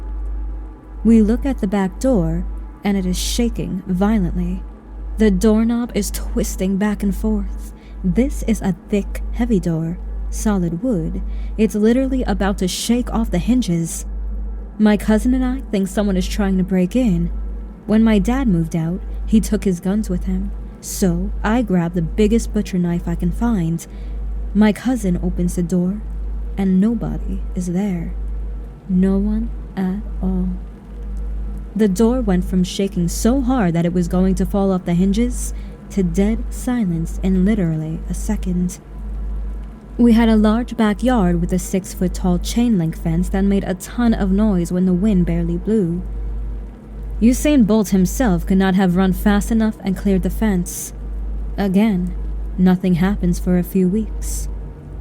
We look at the back door, and it is shaking violently. The doorknob is twisting back and forth. This is a thick, heavy door, solid wood. It's literally about to shake off the hinges. My cousin and I think someone is trying to break in. When my dad moved out, he took his guns with him. So I grab the biggest butcher knife I can find. My cousin opens the door, and nobody is there. No one at all. The door went from shaking so hard that it was going to fall off the hinges to dead silence in literally a second. We had a large backyard with a 6-foot-tall chain-link fence that made a ton of noise when the wind barely blew. Usain Bolt himself could not have run fast enough and cleared the fence. Again, nothing happens for a few weeks.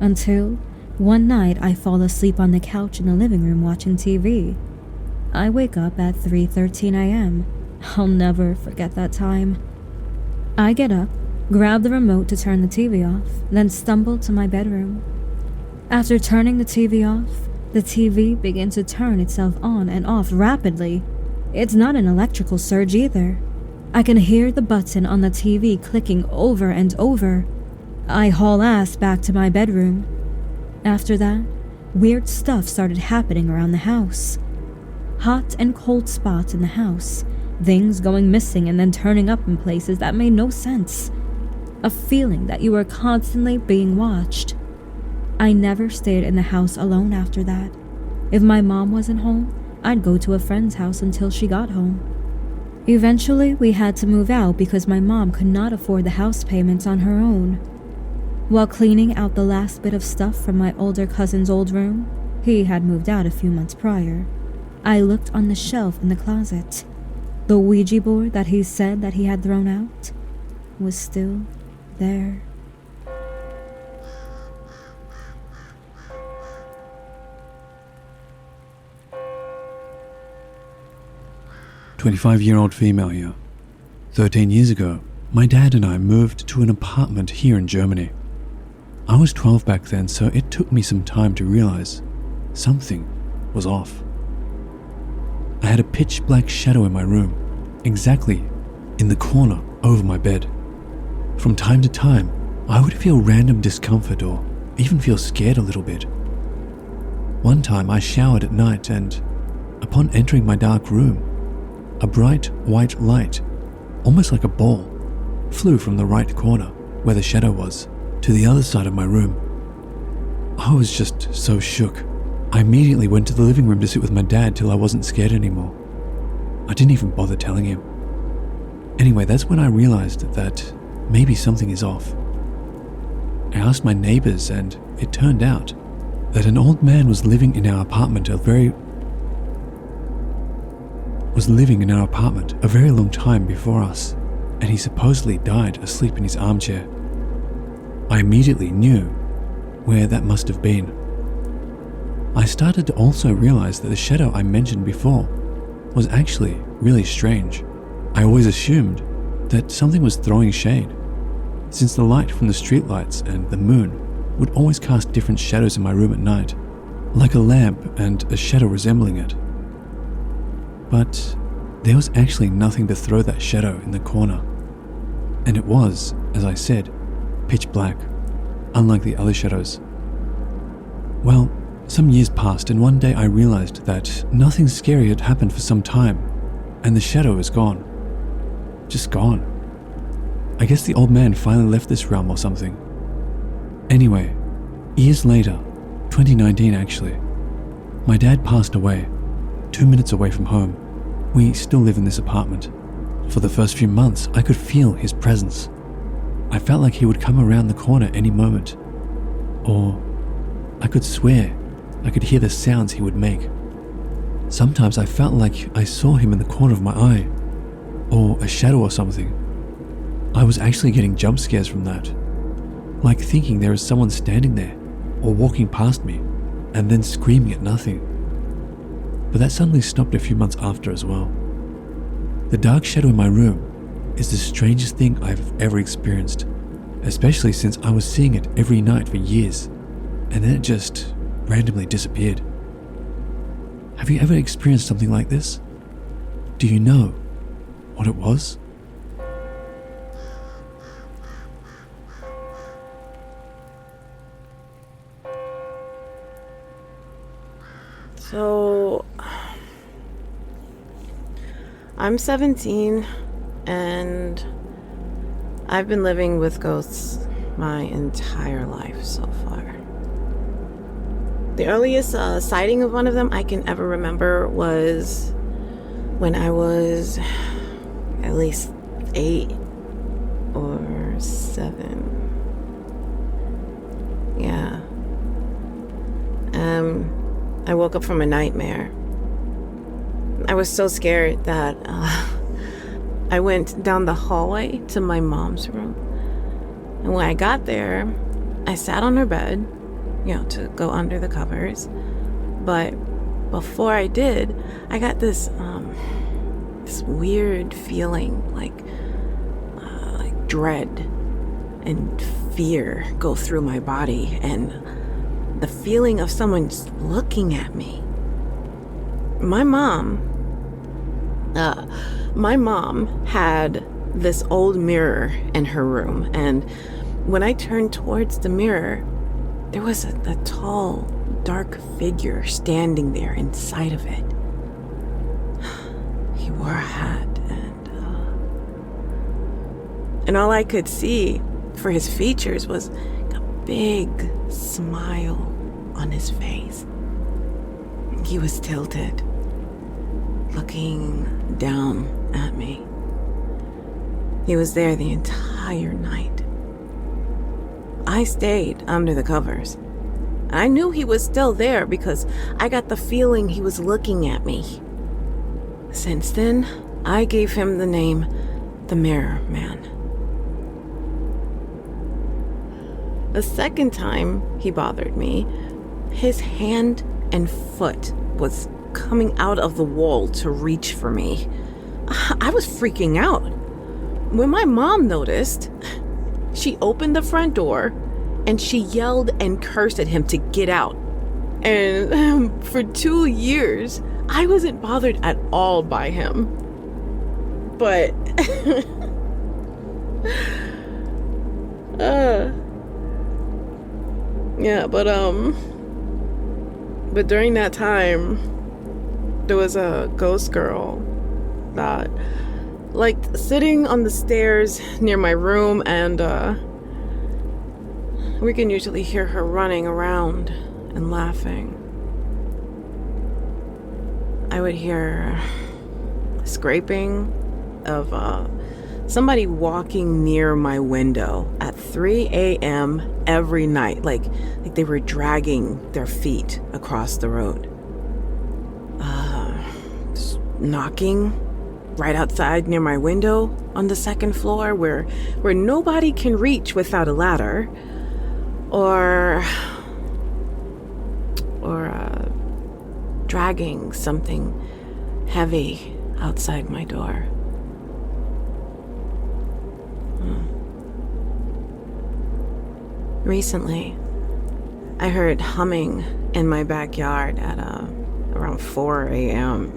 Until one night I fall asleep on the couch in the living room watching TV. I wake up at 3:13 a.m. I'll never forget that time. I get up, grab the remote to turn the TV off, then stumble to my bedroom. After turning the TV off, the TV begins to turn itself on and off rapidly. It's not an electrical surge either. I can hear the button on the TV clicking over and over. I haul ass back to my bedroom. After that, weird stuff started happening around the house. Hot and cold spots in the house, things going missing and then turning up in places that made no sense. A feeling that you were constantly being watched. I never stayed in the house alone after that. If my mom wasn't home, I'd go to a friend's house until she got home. Eventually, we had to move out because my mom could not afford the house payments on her own. While cleaning out the last bit of stuff from my older cousin's old room, he had moved out a few months prior, I looked on the shelf in the closet. The Ouija board that he said that he had thrown out was still there. "25-year-old female here. 13 years ago, my dad and I moved to an apartment here in Germany. I was 12 back then, so it took me some time to realize something was off. I had a pitch black shadow in my room, exactly in the corner over my bed. From time to time, I would feel random discomfort or even feel scared a little bit. One time I showered at night and, upon entering my dark room, a bright white light, almost like a ball, flew from the right corner, where the shadow was, to the other side of my room. I was just so shook. I immediately went to the living room to sit with my dad till I wasn't scared anymore. I didn't even bother telling him. Anyway, that's when I realized that maybe something is off. I asked my neighbors, and it turned out that an old man was living in our apartment a very long time before us, and he supposedly died asleep in his armchair. I immediately knew where that must have been. I started to also realize that the shadow I mentioned before was actually really strange. I always assumed that something was throwing shade, since the light from the streetlights and the moon would always cast different shadows in my room at night, like a lamp and a shadow resembling it. But there was actually nothing to throw that shadow in the corner, and it was, as I said, pitch black, unlike the other shadows. Well, some years passed, and one day I realized that nothing scary had happened for some time, and the shadow is gone. Just gone. I guess the old man finally left this realm or something. Anyway, years later, 2019 actually, my dad passed away, 2 minutes away from home. We still live in this apartment. For the first few months, I could feel his presence. I felt like he would come around the corner any moment. Or I could swear I could hear the sounds he would make. Sometimes I felt like I saw him in the corner of my eye, or a shadow or something. I was actually getting jump scares from that, like thinking there is someone standing there or walking past me, and then screaming at nothing. But that suddenly stopped a few months after as well. The dark shadow in my room is the strangest thing I've ever experienced, especially since I was seeing it every night for years, and then it just randomly disappeared. Have you ever experienced something like this? Do you know what it was? So, I'm 17 and I've been living with ghosts my entire life so far. The earliest sighting of one of them I can ever remember was when I was at least 8 or 7. Yeah. I woke up from a nightmare. I was so scared that I went down the hallway to my mom's room. And when I got there, I sat on her bed, to go under the covers. But before I did, I got this weird feeling like dread and fear go through my body, and the feeling of someone just looking at me. My mom had this old mirror in her room, and when I turned towards the mirror, there was a tall, dark figure standing there inside of it. He wore a hat, and all I could see for his features was a big smile on his face. He was tilted, looking down at me. He was there the entire night. I stayed under the covers. I knew he was still there because I got the feeling he was looking at me. Since then, I gave him the name the Mirror Man. The second time he bothered me, his hand and foot was coming out of the wall to reach for me. I was freaking out. When my mom noticed, she opened the front door and she yelled and cursed at him to get out. And for 2 years, I wasn't bothered at all by him. But Yeah, but during that time, there was a ghost girl that liked sitting on the stairs near my room, and we can usually hear her running around and laughing. I would hear scraping of somebody walking near my window at 3 a.m. every night, like they were dragging their feet across the road. Just knocking right outside near my window on the second floor where nobody can reach without a ladder, or dragging something heavy outside my door. Recently, I heard humming in my backyard at around 4 a.m.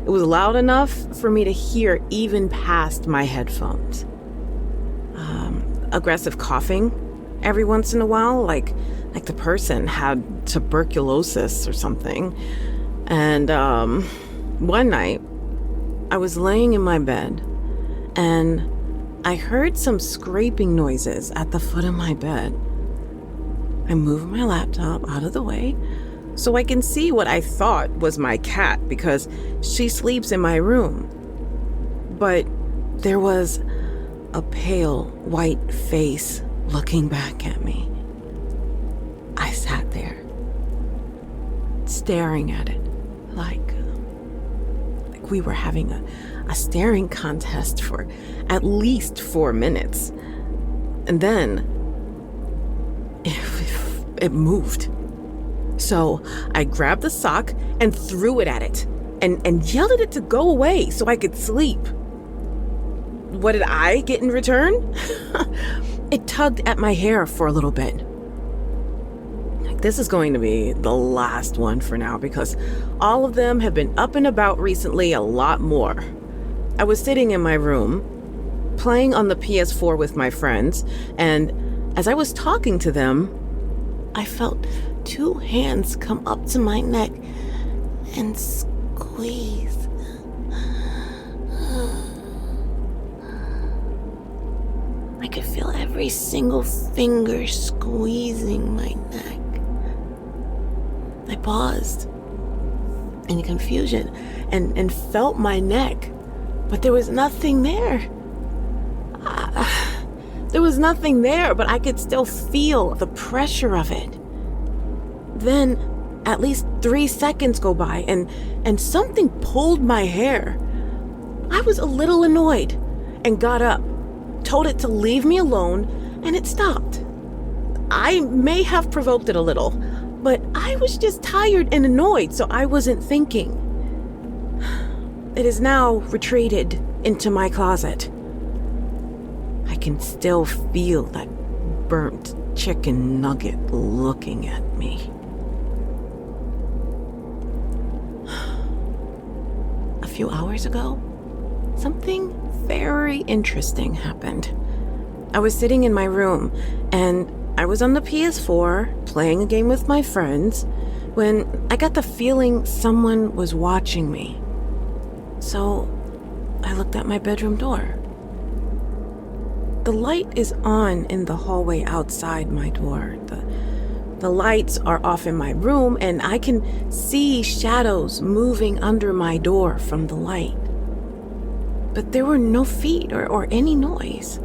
It was loud enough for me to hear even past my headphones. Aggressive coughing every once in a while, like the person had tuberculosis or something. And one night, I was laying in my bed, and I heard some scraping noises at the foot of my bed. I moved my laptop out of the way so I can see what I thought was my cat, because she sleeps in my room. But there was a pale white face looking back at me. I sat there, staring at it like we were having a staring contest for at least 4 minutes. And then it moved. So I grabbed the sock and threw it at it and yelled at it to go away so I could sleep. What did I get in return? It tugged at my hair for a little bit. This is going to be the last one for now, because all of them have been up and about recently a lot more. I was sitting in my room, playing on the PS4 with my friends, and as I was talking to them, I felt 2 hands come up to my neck and squeeze. I could feel every single finger squeezing my neck. I paused in confusion and felt my neck, but there was nothing there. There was nothing there, but I could still feel the pressure of it. Then at least 3 seconds go by and something pulled my hair. I was a little annoyed and got up, told it to leave me alone, and it stopped. I may have provoked it a little, but I was just tired and annoyed, so I wasn't thinking. It is now retreated into my closet. I can still feel that burnt chicken nugget looking at me. A few hours ago, something very interesting happened. I was sitting in my room, and I was on the PS4 playing a game with my friends when I got the feeling someone was watching me. So I looked at my bedroom door. The light is on in the hallway outside my door. The lights are off in my room, and I can see shadows moving under my door from the light. But there were no feet or any noise.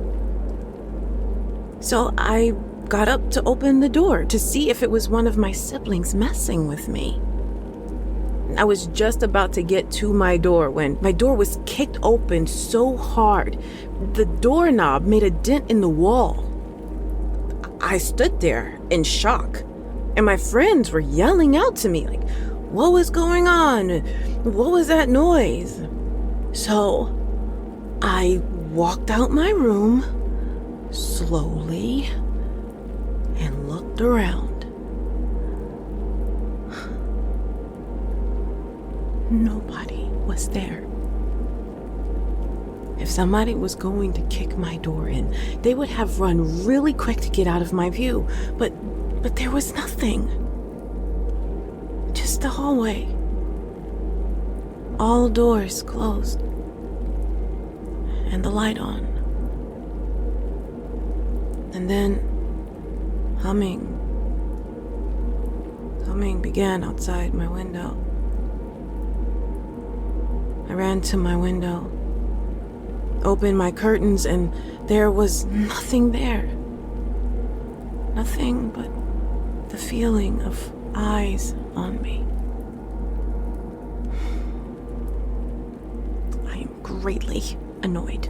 So I got up to open the door to see if it was one of my siblings messing with me. I was just about to get to my door when my door was kicked open so hard, the doorknob made a dent in the wall. I stood there in shock, and my friends were yelling out to me like, "What was going on? What was that noise?" So I walked out my room slowly and looked around. Nobody was there. If somebody was going to kick my door in, they would have run really quick to get out of my view, but there was nothing. Just the hallway. All doors closed. And the light on. And then humming began outside my window. I ran to my window, opened my curtains, and there was nothing there. Nothing but the feeling of eyes on me. I am greatly annoyed.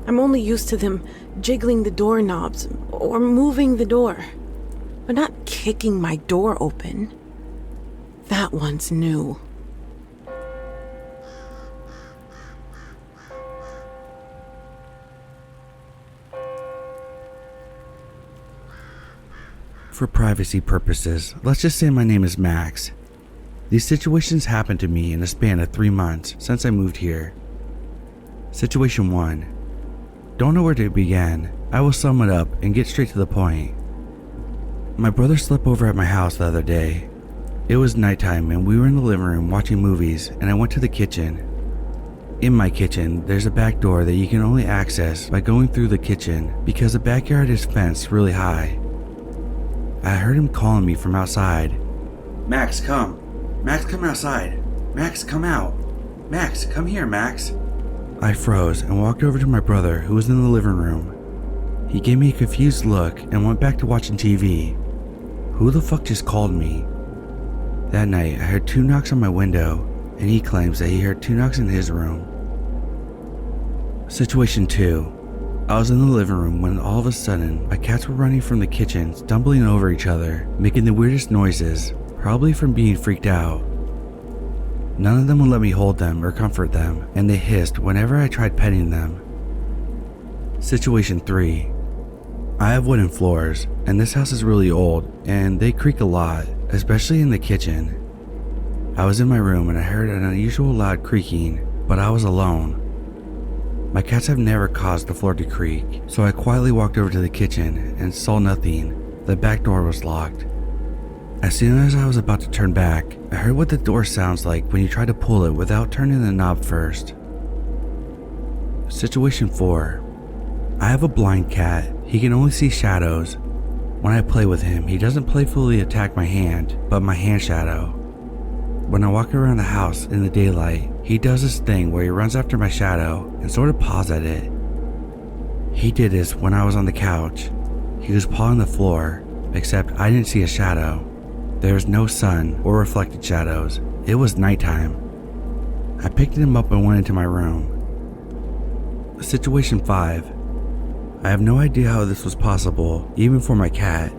I'm only used to them jiggling the doorknobs or moving the door, but not kicking my door open. That one's new. For privacy purposes, let's just say my name is Max. These situations happened to me in a span of 3 months since I moved here. Situation 1. Don't know where to begin. I will sum it up and get straight to the point. My brother slept over at my house the other day. It was nighttime and we were in the living room watching movies, and I went to the kitchen. In my kitchen, there's a back door that you can only access by going through the kitchen because the backyard is fenced really high. I heard him calling me from outside. Max, come. Max, come outside. Max, come out. Max, come here, Max. I froze and walked over to my brother, who was in the living room. He gave me a confused look and went back to watching TV. Who the fuck just called me? That night, I heard 2 knocks on my window, and he claims that he heard 2 knocks in his room. Situation 2. I was in the living room when all of a sudden, my cats were running from the kitchen, stumbling over each other, making the weirdest noises, probably from being freaked out. None of them would let me hold them or comfort them, and they hissed whenever I tried petting them. Situation 3. I have wooden floors, and this house is really old, and they creak a lot, especially in the kitchen. I was in my room and I heard an unusual loud creaking, but I was alone. My cats have never caused the floor to creak, so I quietly walked over to the kitchen and saw nothing. The back door was locked. As soon as I was about to turn back, I heard what the door sounds like when you try to pull it without turning the knob first. Situation 4. I have a blind cat. He can only see shadows. When I play with him, he doesn't playfully attack my hand, but my hand shadow. When I walk around the house in the daylight, he does this thing where he runs after my shadow and sort of paws at it. He did this when I was on the couch. He was pawing the floor, except I didn't see a shadow. There was no sun or reflected shadows. It was nighttime. I picked him up and went into my room. Situation 5. I have no idea how this was possible, even for my cat.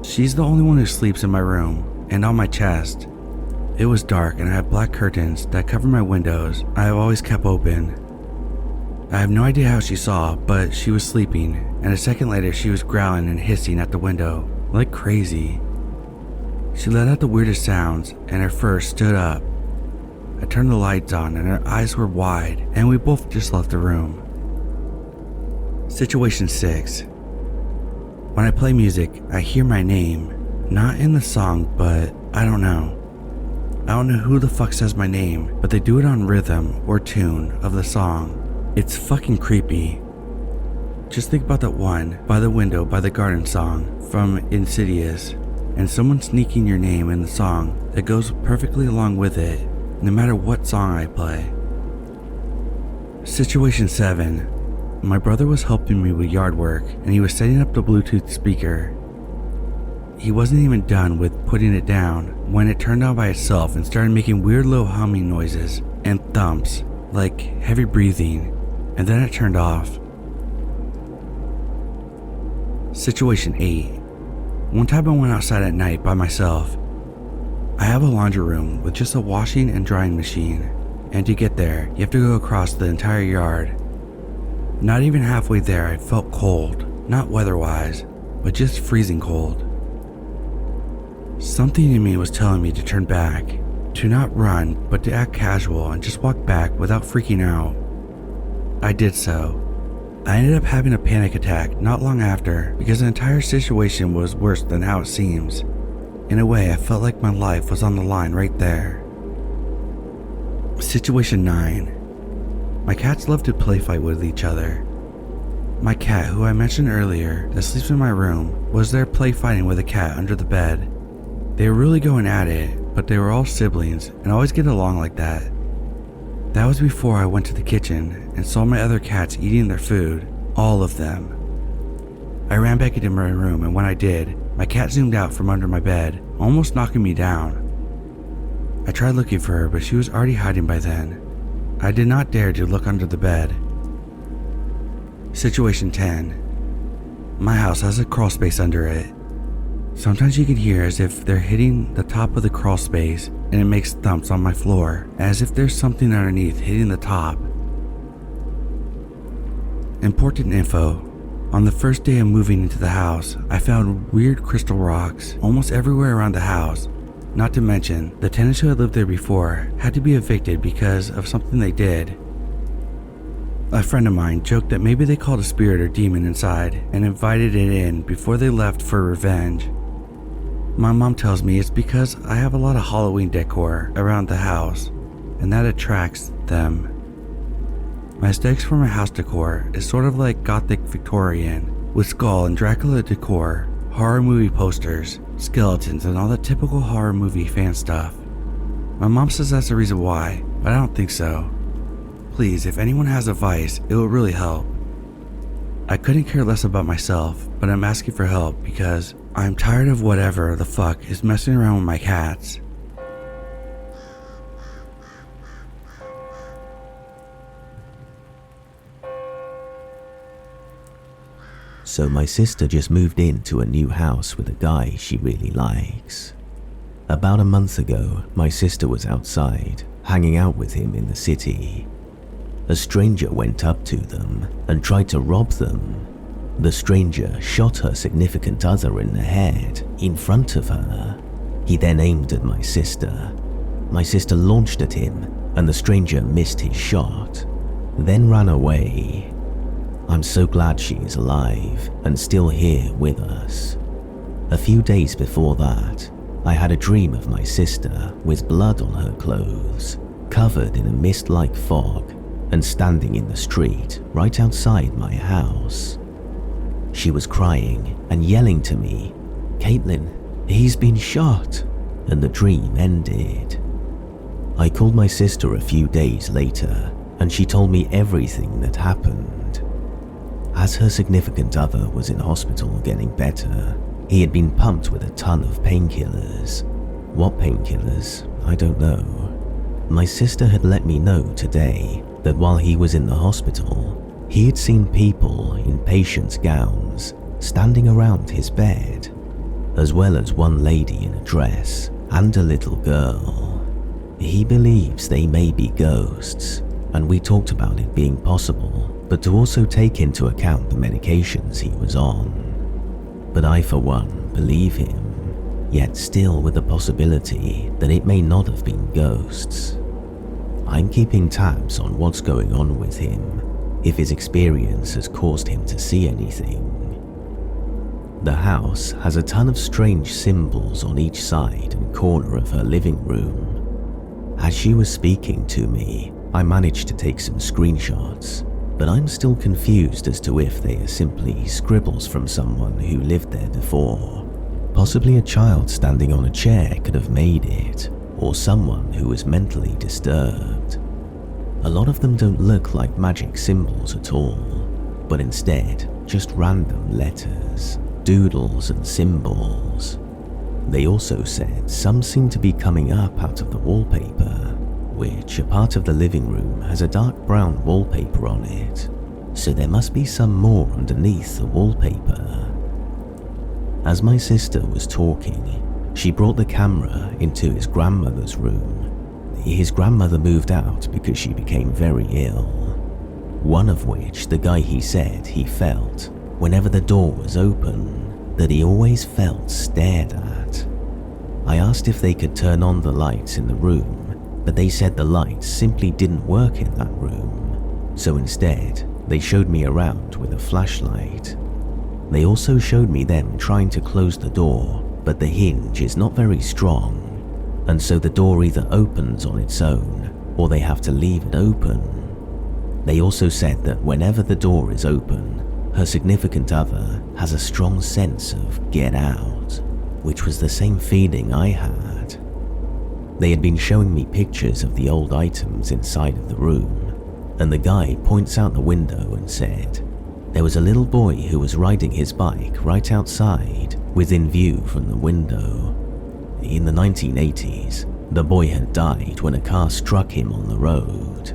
She's the only one who sleeps in my room and on my chest. It was dark and I had black curtains that covered my windows I have always kept open. I have no idea how she saw, but she was sleeping, and a second later she was growling and hissing at the window, like crazy. She let out the weirdest sounds and her fur stood up. I turned the lights on and her eyes were wide, and we both just left the room. Situation 6. When I play music, I hear my name, not in the song, but I don't know. I don't know who the fuck says my name, but they do it on rhythm or tune of the song. It's fucking creepy. Just think about that one, By the Window by the Garden song from Insidious, and someone sneaking your name in the song that goes perfectly along with it, no matter what song I play. Situation 7. My brother was helping me with yard work, and he was setting up the Bluetooth speaker. He wasn't even done with putting it down when it turned on by itself and started making weird low humming noises and thumps, like heavy breathing, and then it turned off. Situation 8. One time I went outside at night by myself. I have a laundry room with just a washing and drying machine, and to get there, you have to go across the entire yard. Not even halfway there, I felt cold, not weather-wise, but just freezing cold. Something in me was telling me to turn back, to not run, but to act casual and just walk back without freaking out. I did so. I ended up having a panic attack not long after because the entire situation was worse than how it seems. In a way, I felt like my life was on the line right there. Situation 9. My cats love to play fight with each other. My cat, who I mentioned earlier, that sleeps in my room, was there play fighting with a cat under the bed. They were really going at it, but they were all siblings and always get along like that. That was before I went to the kitchen and saw my other cats eating their food, all of them. I ran back into my room, and when I did, my cat zoomed out from under my bed, almost knocking me down. I tried looking for her, but she was already hiding by then. I did not dare to look under the bed. Situation 10. My house has a crawl space under it. Sometimes you can hear as if they're hitting the top of the crawl space, and it makes thumps on my floor, as if there's something underneath hitting the top. Important info. On the first day of moving into the house, I found weird crystal rocks almost everywhere around the house. Not to mention, the tenants who had lived there before had to be evicted because of something they did. A friend of mine joked that maybe they called a spirit or demon inside and invited it in before they left for revenge. My mom tells me it's because I have a lot of Halloween decor around the house, and that attracts them. My aesthetics for my house decor is sort of like Gothic Victorian, with skull and Dracula decor, horror movie posters, skeletons, and all the typical horror movie fan stuff. My mom says that's the reason why, but I don't think so. Please, if anyone has advice, it will really help. I couldn't care less about myself, but I'm asking for help because I'm tired of whatever the fuck is messing around with my cats. So my sister just moved into a new house with a guy she really likes. About a month ago, my sister was outside, hanging out with him in the city. A stranger went up to them and tried to rob them. The stranger shot her significant other in the head in front of her. He then aimed at my sister. My sister launched at him, and the stranger missed his shot, then ran away. I'm so glad she is alive and still here with us. A few days before that, I had a dream of my sister with blood on her clothes, covered in a mist-like fog, and standing in the street right outside my house. She was crying and yelling to me, "Caitlin, he's been shot," and the dream ended. I called my sister a few days later, and she told me everything that happened. As her significant other was in hospital getting better, he had been pumped with a ton of painkillers. What painkillers? I don't know. My sister had let me know today that while he was in the hospital, he had seen people in patients' gowns standing around his bed, as well as one lady in a dress and a little girl. He believes they may be ghosts, and we talked about it being possible, but to also take into account the medications he was on. But I, for one, believe him, yet still with the possibility that it may not have been ghosts. I'm keeping tabs on what's going on with him, if his experience has caused him to see anything. The house has a ton of strange symbols on each side and corner of her living room. As she was speaking to me, I managed to take some screenshots, but I'm still confused as to if they are simply scribbles from someone who lived there before. Possibly a child standing on a chair could have made it, or someone who was mentally disturbed. A lot of them don't look like magic symbols at all, but instead just random letters, doodles and symbols. They also said some seem to be coming up out of the wallpaper, which a part of the living room has a dark brown wallpaper on it, so there must be some more underneath the wallpaper. As my sister was talking, she brought the camera into his grandmother's room. His grandmother moved out because she became very ill, one of which the guy he said he felt whenever the door was open, that he always felt stared at. I asked if they could turn on the lights in the room, but they said the lights simply didn't work in that room. So instead, they showed me around with a flashlight. They also showed me them trying to close the door, but the hinge is not very strong, and so the door either opens on its own or they have to leave it open. They also said that whenever the door is open, her significant other has a strong sense of get out, which was the same feeling I had. They had been showing me pictures of the old items inside of the room, and the guy points out the window and said, there was a little boy who was riding his bike right outside, within view from the window. In the 1980s, the boy had died when a car struck him on the road.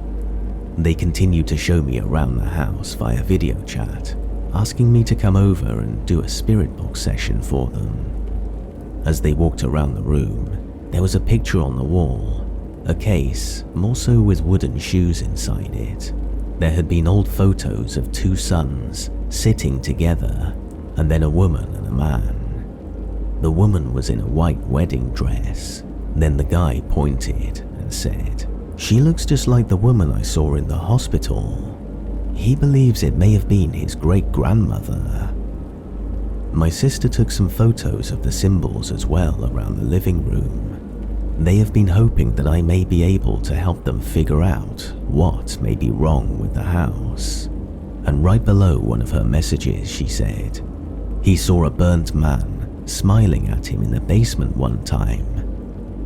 They continued to show me around the house via video chat, asking me to come over and do a spirit box session for them. As they walked around the room, there was a picture on the wall, a case, more so with wooden shoes inside it. There had been old photos of two sons sitting together, and then a woman and a man. The woman was in a white wedding dress. Then the guy pointed and said, she looks just like the woman I saw in the hospital. He believes it may have been his great-grandmother. My sister took some photos of the symbols as well around the living room. They have been hoping that I may be able to help them figure out what may be wrong with the house. And right below one of her messages, she said, he saw a burnt man smiling at him in the basement one time,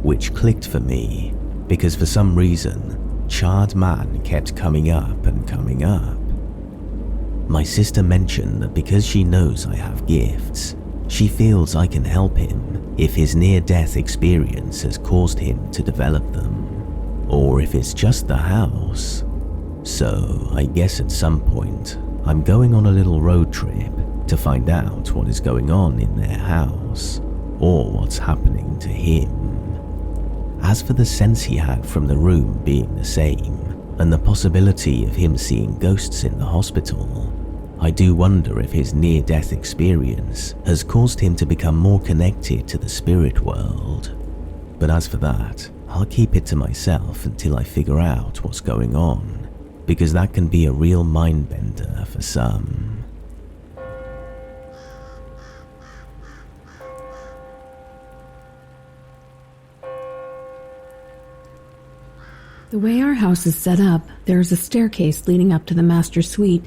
which clicked for me because for some reason, charred man kept coming up and coming up. My sister mentioned that because she knows I have gifts, she feels I can help him if his near-death experience has caused him to develop them, or if it's just the house. So I guess at some point, I'm going on a little road trip to find out what is going on in their house, or what's happening to him. As for the sense he had from the room being the same, and the possibility of him seeing ghosts in the hospital, I do wonder if his near-death experience has caused him to become more connected to the spirit world. But as for that, I'll keep it to myself until I figure out what's going on, because that can be a real mind-bender for some. The way our house is set up, there is a staircase leading up to the master suite,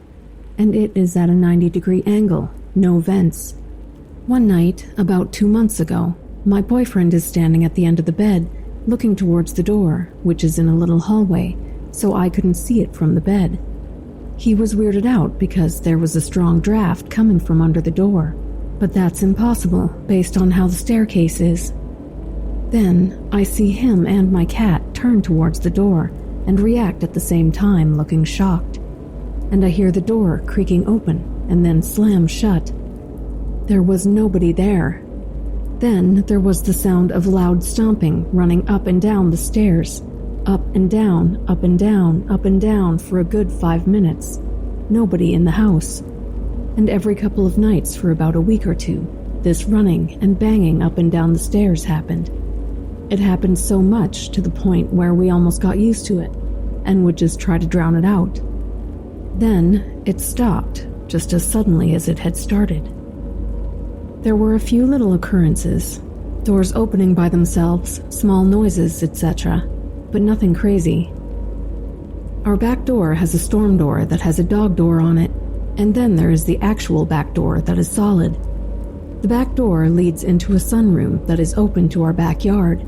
and it is at a 90-degree angle, no vents. One night, about 2 months ago, my boyfriend is standing at the end of the bed, looking towards the door, which is in a little hallway, so I couldn't see it from the bed. He was weirded out because there was a strong draft coming from under the door, but that's impossible based on how the staircase is. Then, I see him and my cat turn towards the door and react at the same time, looking shocked. And I hear the door creaking open and then slam shut. There was nobody there. Then there was the sound of loud stomping running up and down the stairs, up and down, up and down, up and down for a good 5 minutes. Nobody in the house. And every couple of nights for about a week or two, this running and banging up and down the stairs happened. It happened so much to the point where we almost got used to it and would just try to drown it out. Then it stopped, just as suddenly as it had started. There were a few little occurrences, doors opening by themselves, small noises, etc., but nothing crazy. Our back door has a storm door that has a dog door on it, and then there is the actual back door that is solid. The back door leads into a sunroom that is open to our backyard.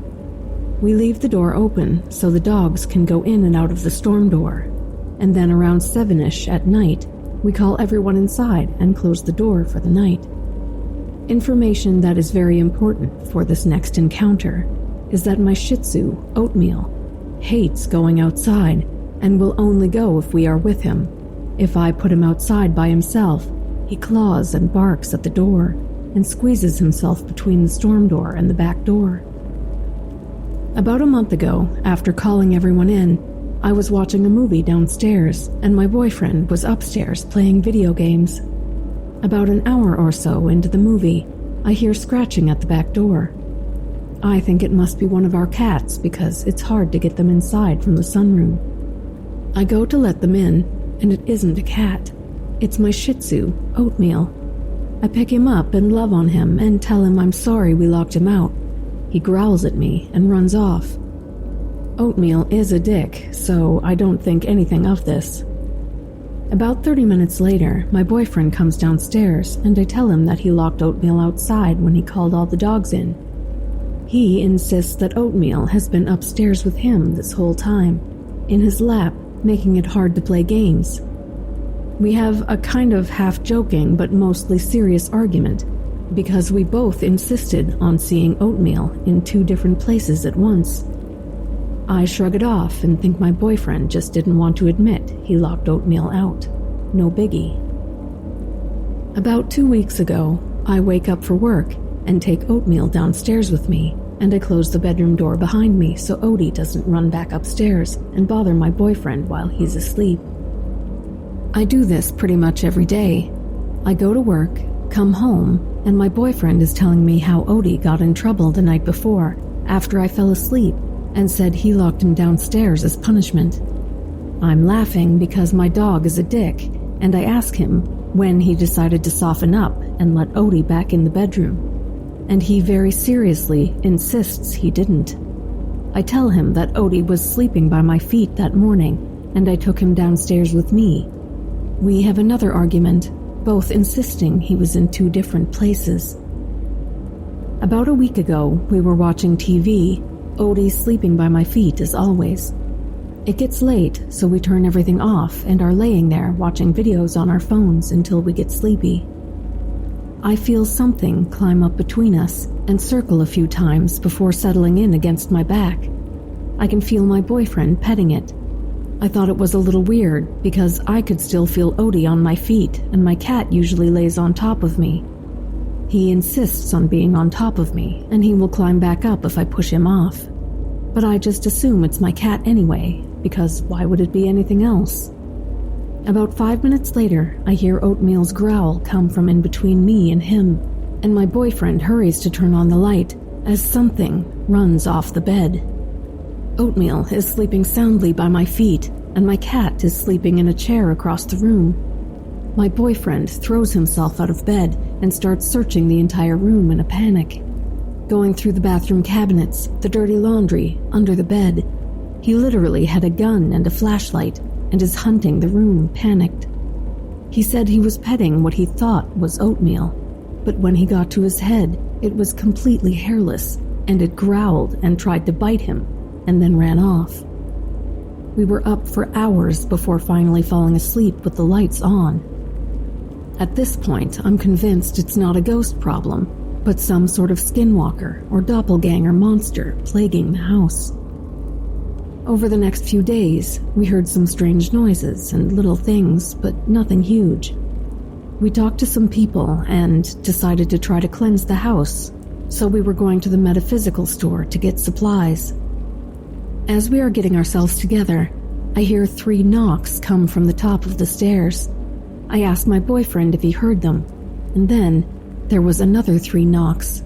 We leave the door open so the dogs can go in and out of the storm door. And then around 7-ish at night, we call everyone inside and close the door for the night. Information that is very important for this next encounter is that my Shih Tzu, Oatmeal, hates going outside and will only go if we are with him. If I put him outside by himself, he claws and barks at the door and squeezes himself between the storm door and the back door. About a month ago, after calling everyone in, I was watching a movie downstairs, and my boyfriend was upstairs playing video games. About an hour or so into the movie, I hear scratching at the back door. I think it must be one of our cats because it's hard to get them inside from the sunroom. I go to let them in, and it isn't a cat. It's my Shih Tzu, Oatmeal. I pick him up and love on him and tell him I'm sorry we locked him out. He growls at me and runs off. Oatmeal is a dick, so I don't think anything of this. About 30 minutes later, my boyfriend comes downstairs and I tell him that he locked Oatmeal outside when he called all the dogs in. He insists that Oatmeal has been upstairs with him this whole time, in his lap, making it hard to play games. We have a kind of half-joking but mostly serious argument, because we both insisted on seeing Oatmeal in 2 different places at once. I shrug it off and think my boyfriend just didn't want to admit he locked Oatmeal out. No biggie. About 2 weeks ago, I wake up for work and take Oatmeal downstairs with me, and I close the bedroom door behind me so Odie doesn't run back upstairs and bother my boyfriend while he's asleep. I do this pretty much every day. I go to work, come home, and my boyfriend is telling me how Odie got in trouble the night before after I fell asleep and said he locked him downstairs as punishment. I'm laughing because my dog is a dick, and I ask him when he decided to soften up and let Odie back in the bedroom, and he very seriously insists he didn't. I tell him that Odie was sleeping by my feet that morning, and I took him downstairs with me. We have another argument, both insisting he was in 2 different places. About a week ago, we were watching TV, Odie sleeping by my feet as always. It gets late, so we turn everything off and are laying there watching videos on our phones until we get sleepy. I feel something climb up between us and circle a few times before settling in against my back. I can feel my boyfriend petting it. I thought it was a little weird because I could still feel Odie on my feet and my cat usually lays on top of me. He insists on being on top of me and he will climb back up if I push him off. But I just assume it's my cat anyway, because why would it be anything else? About 5 minutes later, I hear Oatmeal's growl come from in between me and him, and my boyfriend hurries to turn on the light as something runs off the bed. Oatmeal is sleeping soundly by my feet, and my cat is sleeping in a chair across the room. My boyfriend throws himself out of bed and starts searching the entire room in a panic. Going through the bathroom cabinets, the dirty laundry, under the bed. He literally had a gun and a flashlight and is hunting the room, panicked. He said he was petting what he thought was Oatmeal, but when he got to his head, it was completely hairless, and it growled and tried to bite him, and then ran off. We were up for hours before finally falling asleep with the lights on. At this point, I'm convinced it's not a ghost problem, but some sort of skinwalker or doppelganger monster plaguing the house. Over the next few days, we heard some strange noises and little things, but nothing huge. We talked to some people and decided to try to cleanse the house, so we were going to the metaphysical store to get supplies. As we are getting ourselves together, I hear 3 knocks come from the top of the stairs. I asked my boyfriend if he heard them, and then there was another 3 knocks,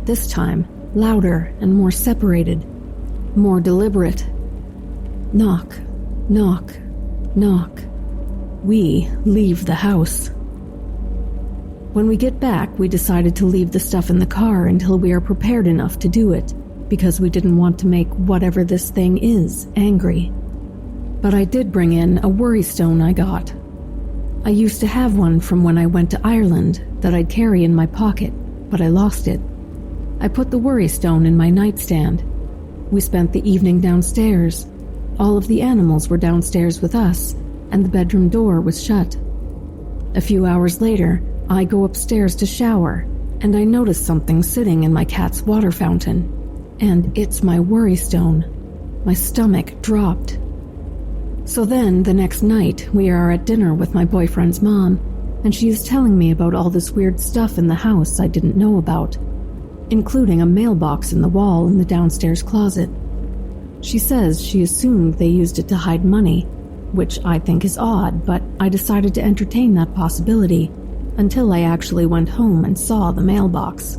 this time louder and more separated, more deliberate. Knock, knock, knock. We leave the house. When we get back, we decided to leave the stuff in the car until we are prepared enough to do it, because we didn't want to make whatever this thing is angry. But I did bring in a worry stone I got. I used to have one from when I went to Ireland that I'd carry in my pocket, but I lost it. I put the worry stone in my nightstand. We spent the evening downstairs. All of the animals were downstairs with us, and the bedroom door was shut. A few hours later, I go upstairs to shower, and I notice something sitting in my cat's water fountain, and it's my worry stone. My stomach dropped. So then, the next night, we are at dinner with my boyfriend's mom, and she is telling me about all this weird stuff in the house I didn't know about, including a mailbox in the wall in the downstairs closet. She says she assumed they used it to hide money, which I think is odd, but I decided to entertain that possibility until I actually went home and saw the mailbox.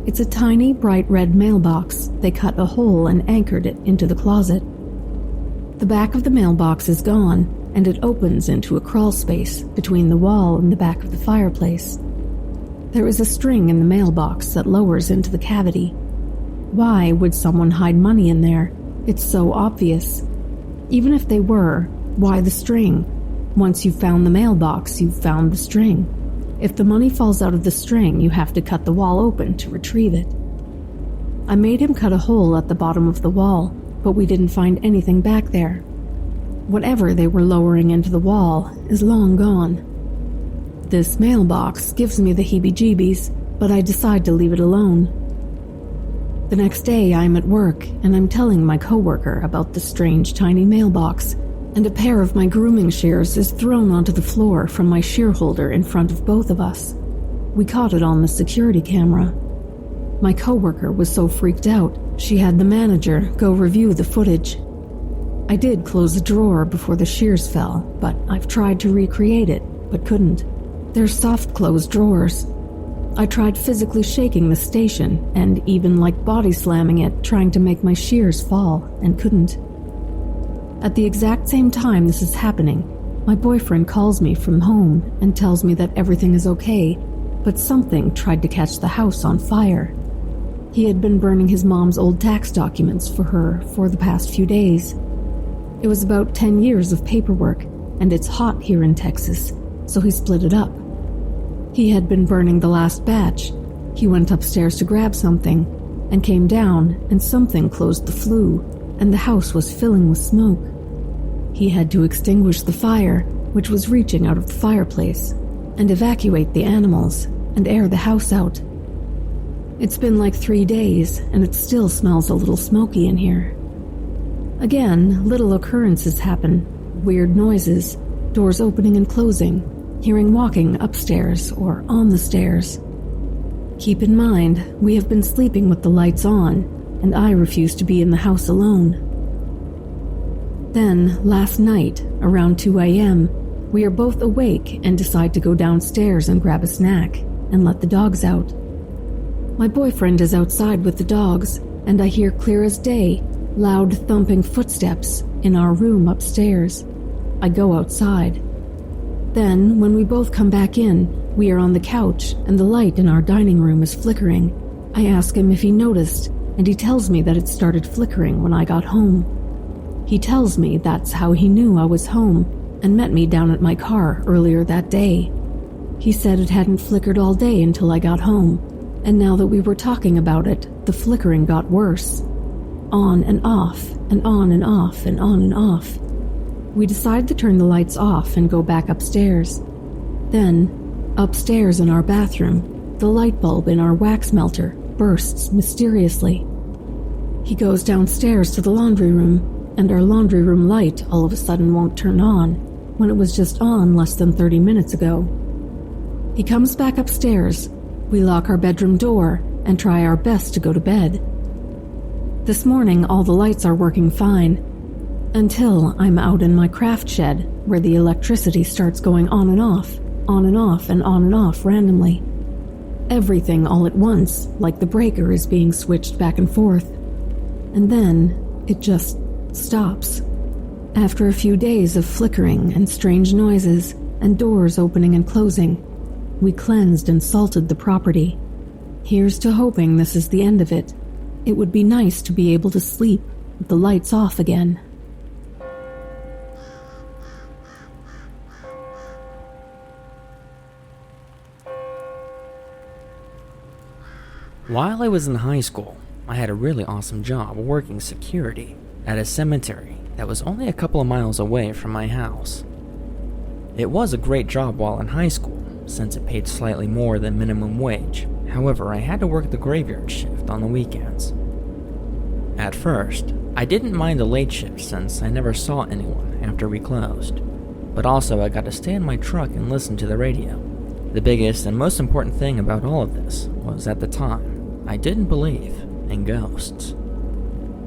It's a tiny, bright red mailbox. They cut a hole and anchored it into the closet. The back of the mailbox is gone, and it opens into a crawl space between the wall and the back of the fireplace. There is a string in the mailbox that lowers into the cavity. Why would someone hide money in there? It's so obvious. Even if they were, why the string? Once you've found the mailbox, you've found the string. If the money falls out of the string, you have to cut the wall open to retrieve it. I made him cut a hole at the bottom of the wall, but we didn't find anything back there. Whatever they were lowering into the wall is long gone. This mailbox gives me the heebie-jeebies, but I decide to leave it alone. The next day, I'm at work, and I'm telling my coworker about the strange tiny mailbox, and a pair of my grooming shears is thrown onto the floor from my shear holder in front of both of us. We caught it on the security camera. My coworker was so freaked out, she had the manager go review the footage. I did close the drawer before the shears fell, but I've tried to recreate it, but couldn't. They're soft-closed drawers. I tried physically shaking the station, and even like body slamming it, trying to make my shears fall, and couldn't. At the exact same time this is happening, my boyfriend calls me from home and tells me that everything is okay, but something tried to catch the house on fire. He had been burning his mom's old tax documents for her for the past few days. It was about 10 years of paperwork, and it's hot here in Texas, so he split it up. He had been burning the last batch. He went upstairs to grab something, and came down, and something closed the flue, and the house was filling with smoke. He had to extinguish the fire, which was reaching out of the fireplace, and evacuate the animals, and air the house out. It's been like 3 days, and it still smells a little smoky in here. Again, little occurrences happen, weird noises, doors opening and closing, hearing walking upstairs or on the stairs. Keep in mind, we have been sleeping with the lights on, and I refuse to be in the house alone. Then, last night, around 2 a.m., we are both awake and decide to go downstairs and grab a snack and let the dogs out. My boyfriend is outside with the dogs, and I hear clear as day, loud thumping footsteps in our room upstairs. I go outside. Then, when we both come back in, we are on the couch and the light in our dining room is flickering. I ask him if he noticed, and he tells me that it started flickering when I got home. He tells me that's how he knew I was home and met me down at my car earlier that day. He said it hadn't flickered all day until I got home, and now that we were talking about it, the flickering got worse. On and off, and on and off, and on and off. We decide to turn the lights off and go back upstairs. Then, upstairs in our bathroom, the light bulb in our wax melter bursts mysteriously. He goes downstairs to the laundry room, and our laundry room light all of a sudden won't turn on, when it was just on less than 30 minutes ago. He comes back upstairs, we lock our bedroom door, and try our best to go to bed. This morning all the lights are working fine, until I'm out in my craft shed, where the electricity starts going on and off, on and off, and on and off randomly. Everything all at once, like the breaker is being switched back and forth. And then, it just stops. After a few days of flickering and strange noises, and doors opening and closing, we cleansed and salted the property. Here's to hoping this is the end of it. It would be nice to be able to sleep with the lights off again. While I was in high school, I had a really awesome job working security at a cemetery that was only a couple of miles away from my house. It was a great job while in high school, since it paid slightly more than minimum wage. However, I had to work the graveyard shift on the weekends. At first, I didn't mind the late shift since I never saw anyone after we closed, but also I got to stay in my truck and listen to the radio. The biggest and most important thing about all of this was at the time, I didn't believe in ghosts.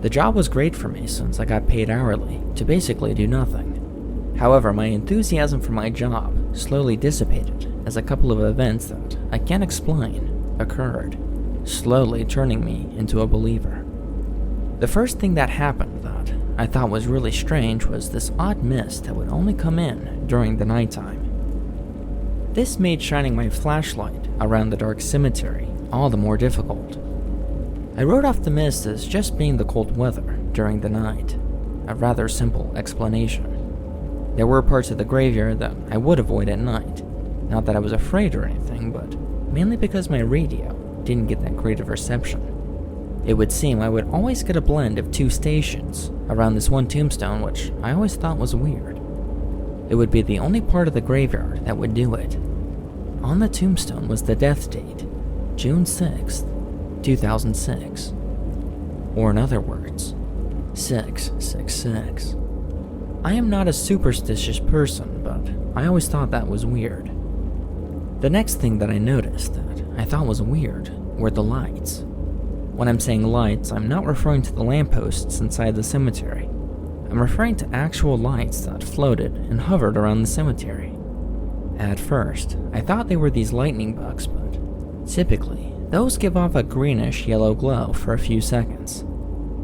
The job was great for me since I got paid hourly to basically do nothing. However, my enthusiasm for my job slowly dissipated as a couple of events that I can't explain occurred, slowly turning me into a believer. The first thing that happened that I thought was really strange was this odd mist that would only come in during the nighttime. This made shining my flashlight around the dark cemetery all the more difficult. I wrote off the mist as just being the cold weather during the night, a rather simple explanation. There were parts of the graveyard that I would avoid at night, not that I was afraid or anything, but mainly because my radio didn't get that great of reception. It would seem I would always get a blend of two stations around this one tombstone, which I always thought was weird. It would be the only part of the graveyard that would do it. On the tombstone was the death date, June 6th, 2006. Or in other words, 666. I am not a superstitious person, but I always thought that was weird. The next thing that I noticed that I thought was weird were the lights. When I'm saying lights, I'm not referring to the lampposts inside the cemetery. I'm referring to actual lights that floated and hovered around the cemetery. At first, I thought they were these lightning bugs, but typically, those give off a greenish-yellow glow for a few seconds.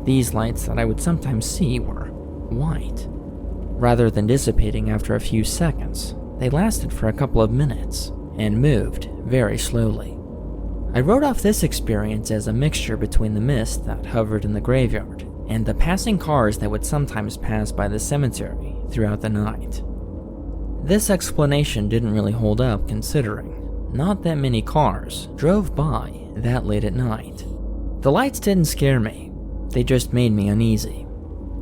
These lights that I would sometimes see were white. Rather than dissipating after a few seconds, they lasted for a couple of minutes and moved very slowly. I wrote off this experience as a mixture between the mist that hovered in the graveyard and the passing cars that would sometimes pass by the cemetery throughout the night. This explanation didn't really hold up considering not that many cars drove by that late at night. The lights didn't scare me, they just made me uneasy.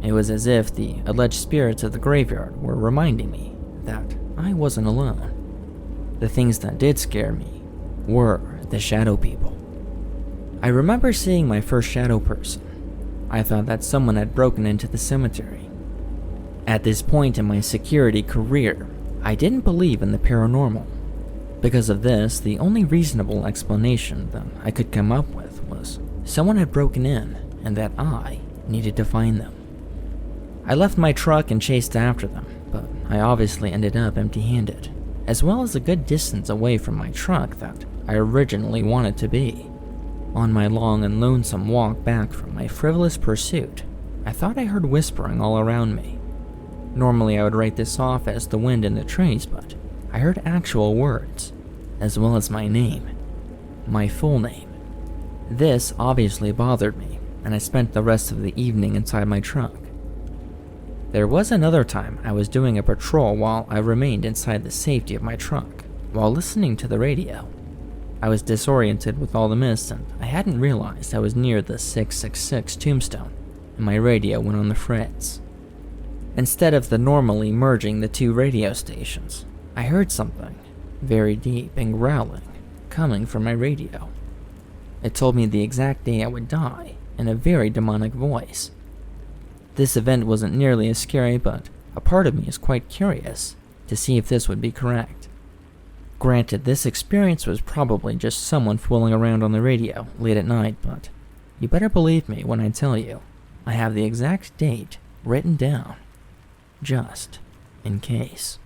It was as if the alleged spirits of the graveyard were reminding me that I wasn't alone. The things that did scare me were the shadow people. I remember seeing my first shadow person. I thought that someone had broken into the cemetery. At this point in my security career, I didn't believe in the paranormal. Because of this, the only reasonable explanation that I could come up with was someone had broken in and that I needed to find them. I left my truck and chased after them, but I obviously ended up empty-handed, as well as a good distance away from my truck that I originally wanted to be. On my long and lonesome walk back from my frivolous pursuit, I thought I heard whispering all around me. Normally I would write this off as the wind in the trees, but I heard actual words, as well as my name, my full name. This obviously bothered me, and I spent the rest of the evening inside my truck. There was another time I was doing a patrol while I remained inside the safety of my truck, while listening to the radio. I was disoriented with all the mist, and I hadn't realized I was near the 666 tombstone, and my radio went on the fritz. Instead of the normally merging the two radio stations, I heard something very deep and growling coming from my radio. It told me the exact day I would die in a very demonic voice. This event wasn't nearly as scary, but a part of me is quite curious to see if this would be correct. Granted, this experience was probably just someone fooling around on the radio late at night, but you better believe me when I tell you I have the exact date written down, just in case.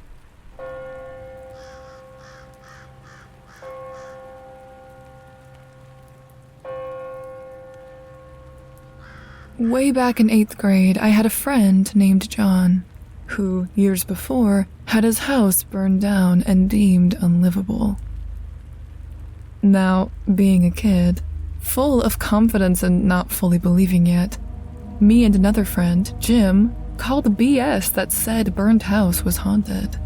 Way back in 8th grade, I had a friend named John, who, years before, had his house burned down and deemed unlivable. Now, being a kid, full of confidence and not fully believing yet, me and another friend, Jim, called BS that said burned house was haunted.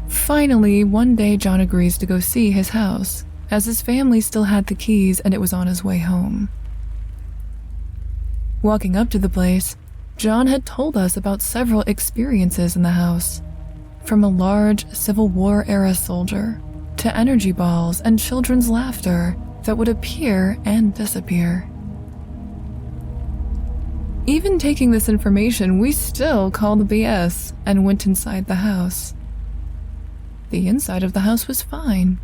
Finally, one day John agrees to go see his house, as his family still had the keys and it was on his way home. Walking up to the place, John had told us about several experiences in the house, from a large Civil War-era soldier to energy balls and children's laughter that would appear and disappear. Even taking this information, we still called BS and went inside the house. The inside of the house was fine.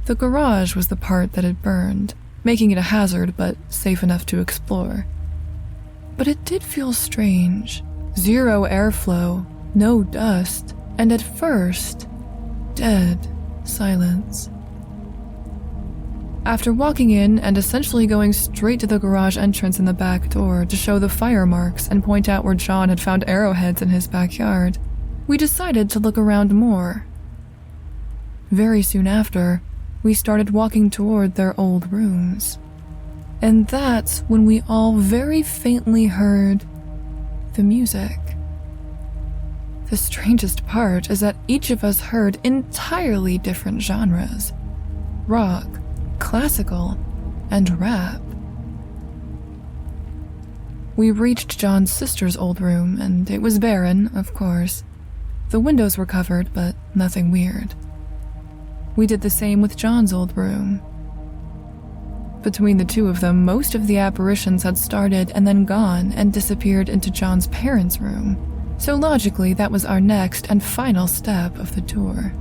The garage was the part that had burned, making it a hazard but safe enough to explore. But it did feel strange. Zero airflow, no dust, and at first, dead silence. After walking in and essentially going straight to the garage entrance in the back door to show the fire marks and point out where John had found arrowheads in his backyard, we decided to look around more. Very soon after, we started walking toward their old rooms. And that's when we all very faintly heard the music. The strangest part is that each of us heard entirely different genres: rock, classical, and rap. We reached John's sister's old room, and it was barren, of course. The windows were covered, but nothing weird. We did the same with John's old room. Between the two of them, most of the apparitions had started and then gone and disappeared into John's parents' room, so logically that was our next and final step of the tour.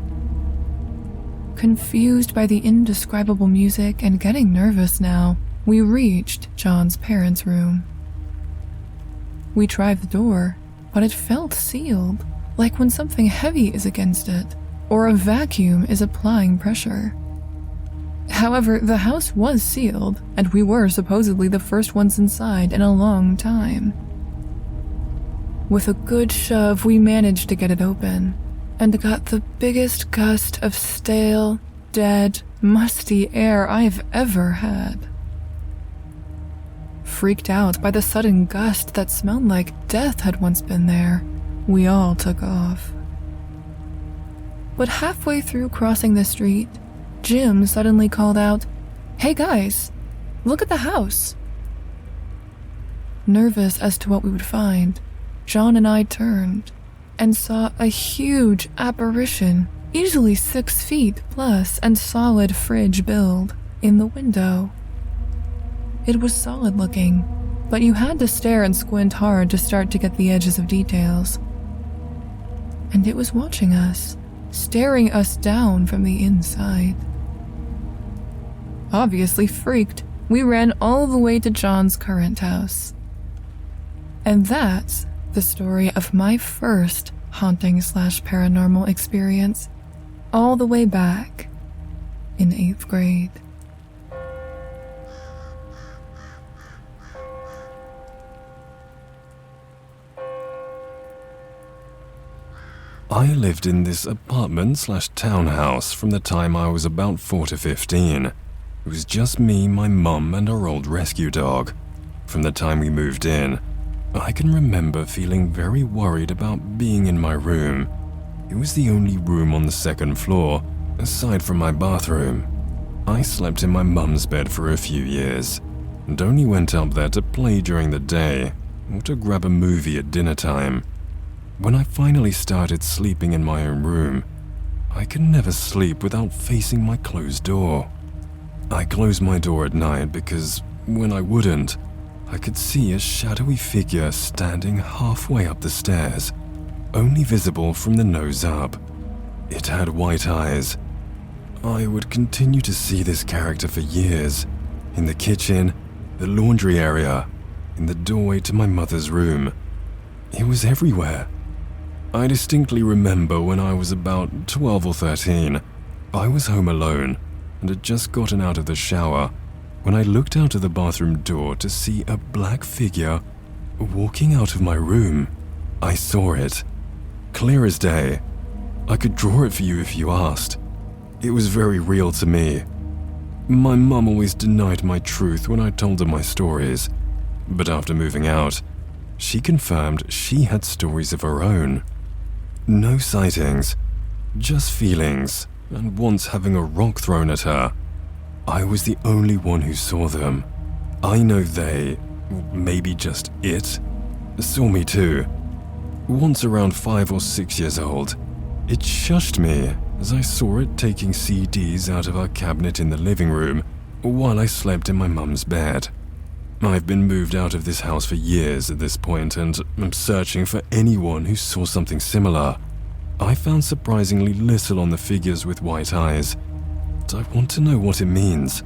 Confused by the indescribable music and getting nervous now, we reached John's parents' room. We tried the door, but it felt sealed, like when something heavy is against it, or a vacuum is applying pressure. However, the house was sealed, and we were supposedly the first ones inside in a long time. With a good shove, we managed to get it open, and got the biggest gust of stale, dead, musty air I've ever had. Freaked out by the sudden gust that smelled like death had once been there, we all took off. But halfway through crossing the street, Jim suddenly called out, "Hey guys, look at the house." Nervous as to what we would find, John and I turned and saw a huge apparition, easily 6 feet plus and solid fridge build, in the window. It was solid looking, but you had to stare and squint hard to start to get the edges of details. And it was watching us, staring us down from the inside. Obviously freaked, we ran all the way to John's current house. And that's the story of my first haunting/paranormal experience, all the way back in 8th grade. I lived in this apartment/townhouse from the time I was about 4 to 15. It was just me, my mum, and our old rescue dog. From the time we moved in, I can remember feeling very worried about being in my room. It was the only room on the 2nd floor, aside from my bathroom. I slept in my mum's bed for a few years, and only went up there to play during the day, or to grab a movie at dinner time. When I finally started sleeping in my own room, I could never sleep without facing my closed door. I closed my door at night because, when I wouldn't, I could see a shadowy figure standing halfway up the stairs, only visible from the nose up. It had white eyes. I would continue to see this character for years, in the kitchen, the laundry area, in the doorway to my mother's room. It was everywhere. I distinctly remember when I was about 12 or 13, I was home alone and had just gotten out of the shower when I looked out of the bathroom door to see a black figure walking out of my room. I saw it, clear as day. I could draw it for you if you asked. It was very real to me. My mum always denied my truth when I told her my stories, but after moving out, she confirmed she had stories of her own. No sightings, just feelings, and once having a rock thrown at her. I was the only one who saw them. I know they, maybe just it, saw me too. Once around 5 or 6 years old, it shushed me as I saw it taking CDs out of our cabinet in the living room while I slept in my mum's bed. I've been moved out of this house for years at this point and am searching for anyone who saw something similar. I found surprisingly little on the figures with white eyes, but I want to know what it means.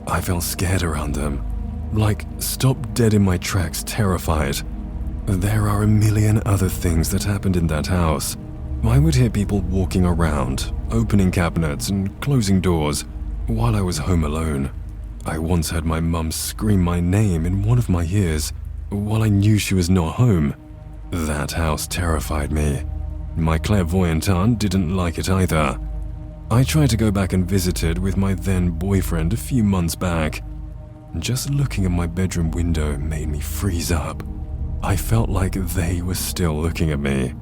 I felt scared around them, like stopped dead in my tracks, terrified. There are a million other things that happened in that house. I would hear people walking around, opening cabinets and closing doors, While I was home alone, I once heard my mum scream my name in one of my ears while I knew she was not home. That house terrified me. My clairvoyant aunt didn't like it either. I tried to go back and visit it with my then boyfriend a few months back. Just looking at my bedroom window made me freeze up. I felt like they were still looking at me,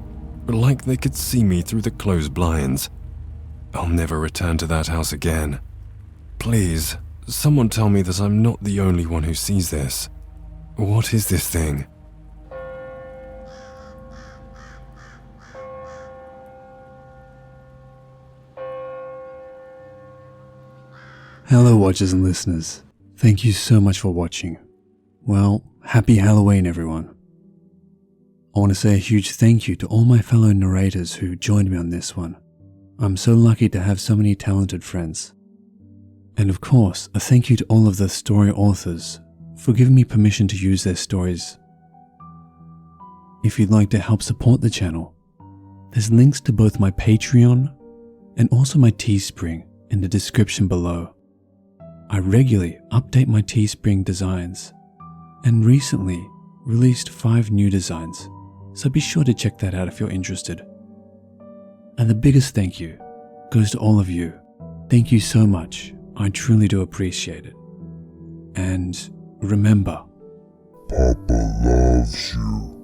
like they could see me through the closed blinds. I'll never return to that house again. Please, someone tell me that I'm not the only one who sees this. What is this thing? Hello watchers and listeners, thank you so much for watching. Well, happy Halloween everyone. I want to say a huge thank you to all my fellow narrators who joined me on this one. I'm so lucky to have so many talented friends. And of course, a thank you to all of the story authors for giving me permission to use their stories. If you'd like to help support the channel, there's links to both my Patreon and also my Teespring in the description below. I regularly update my Teespring designs and recently released 5 new designs, so be sure to check that out if you're interested. And the biggest thank you goes to all of you. Thank you so much. I truly do appreciate it. And remember, Papa loves you.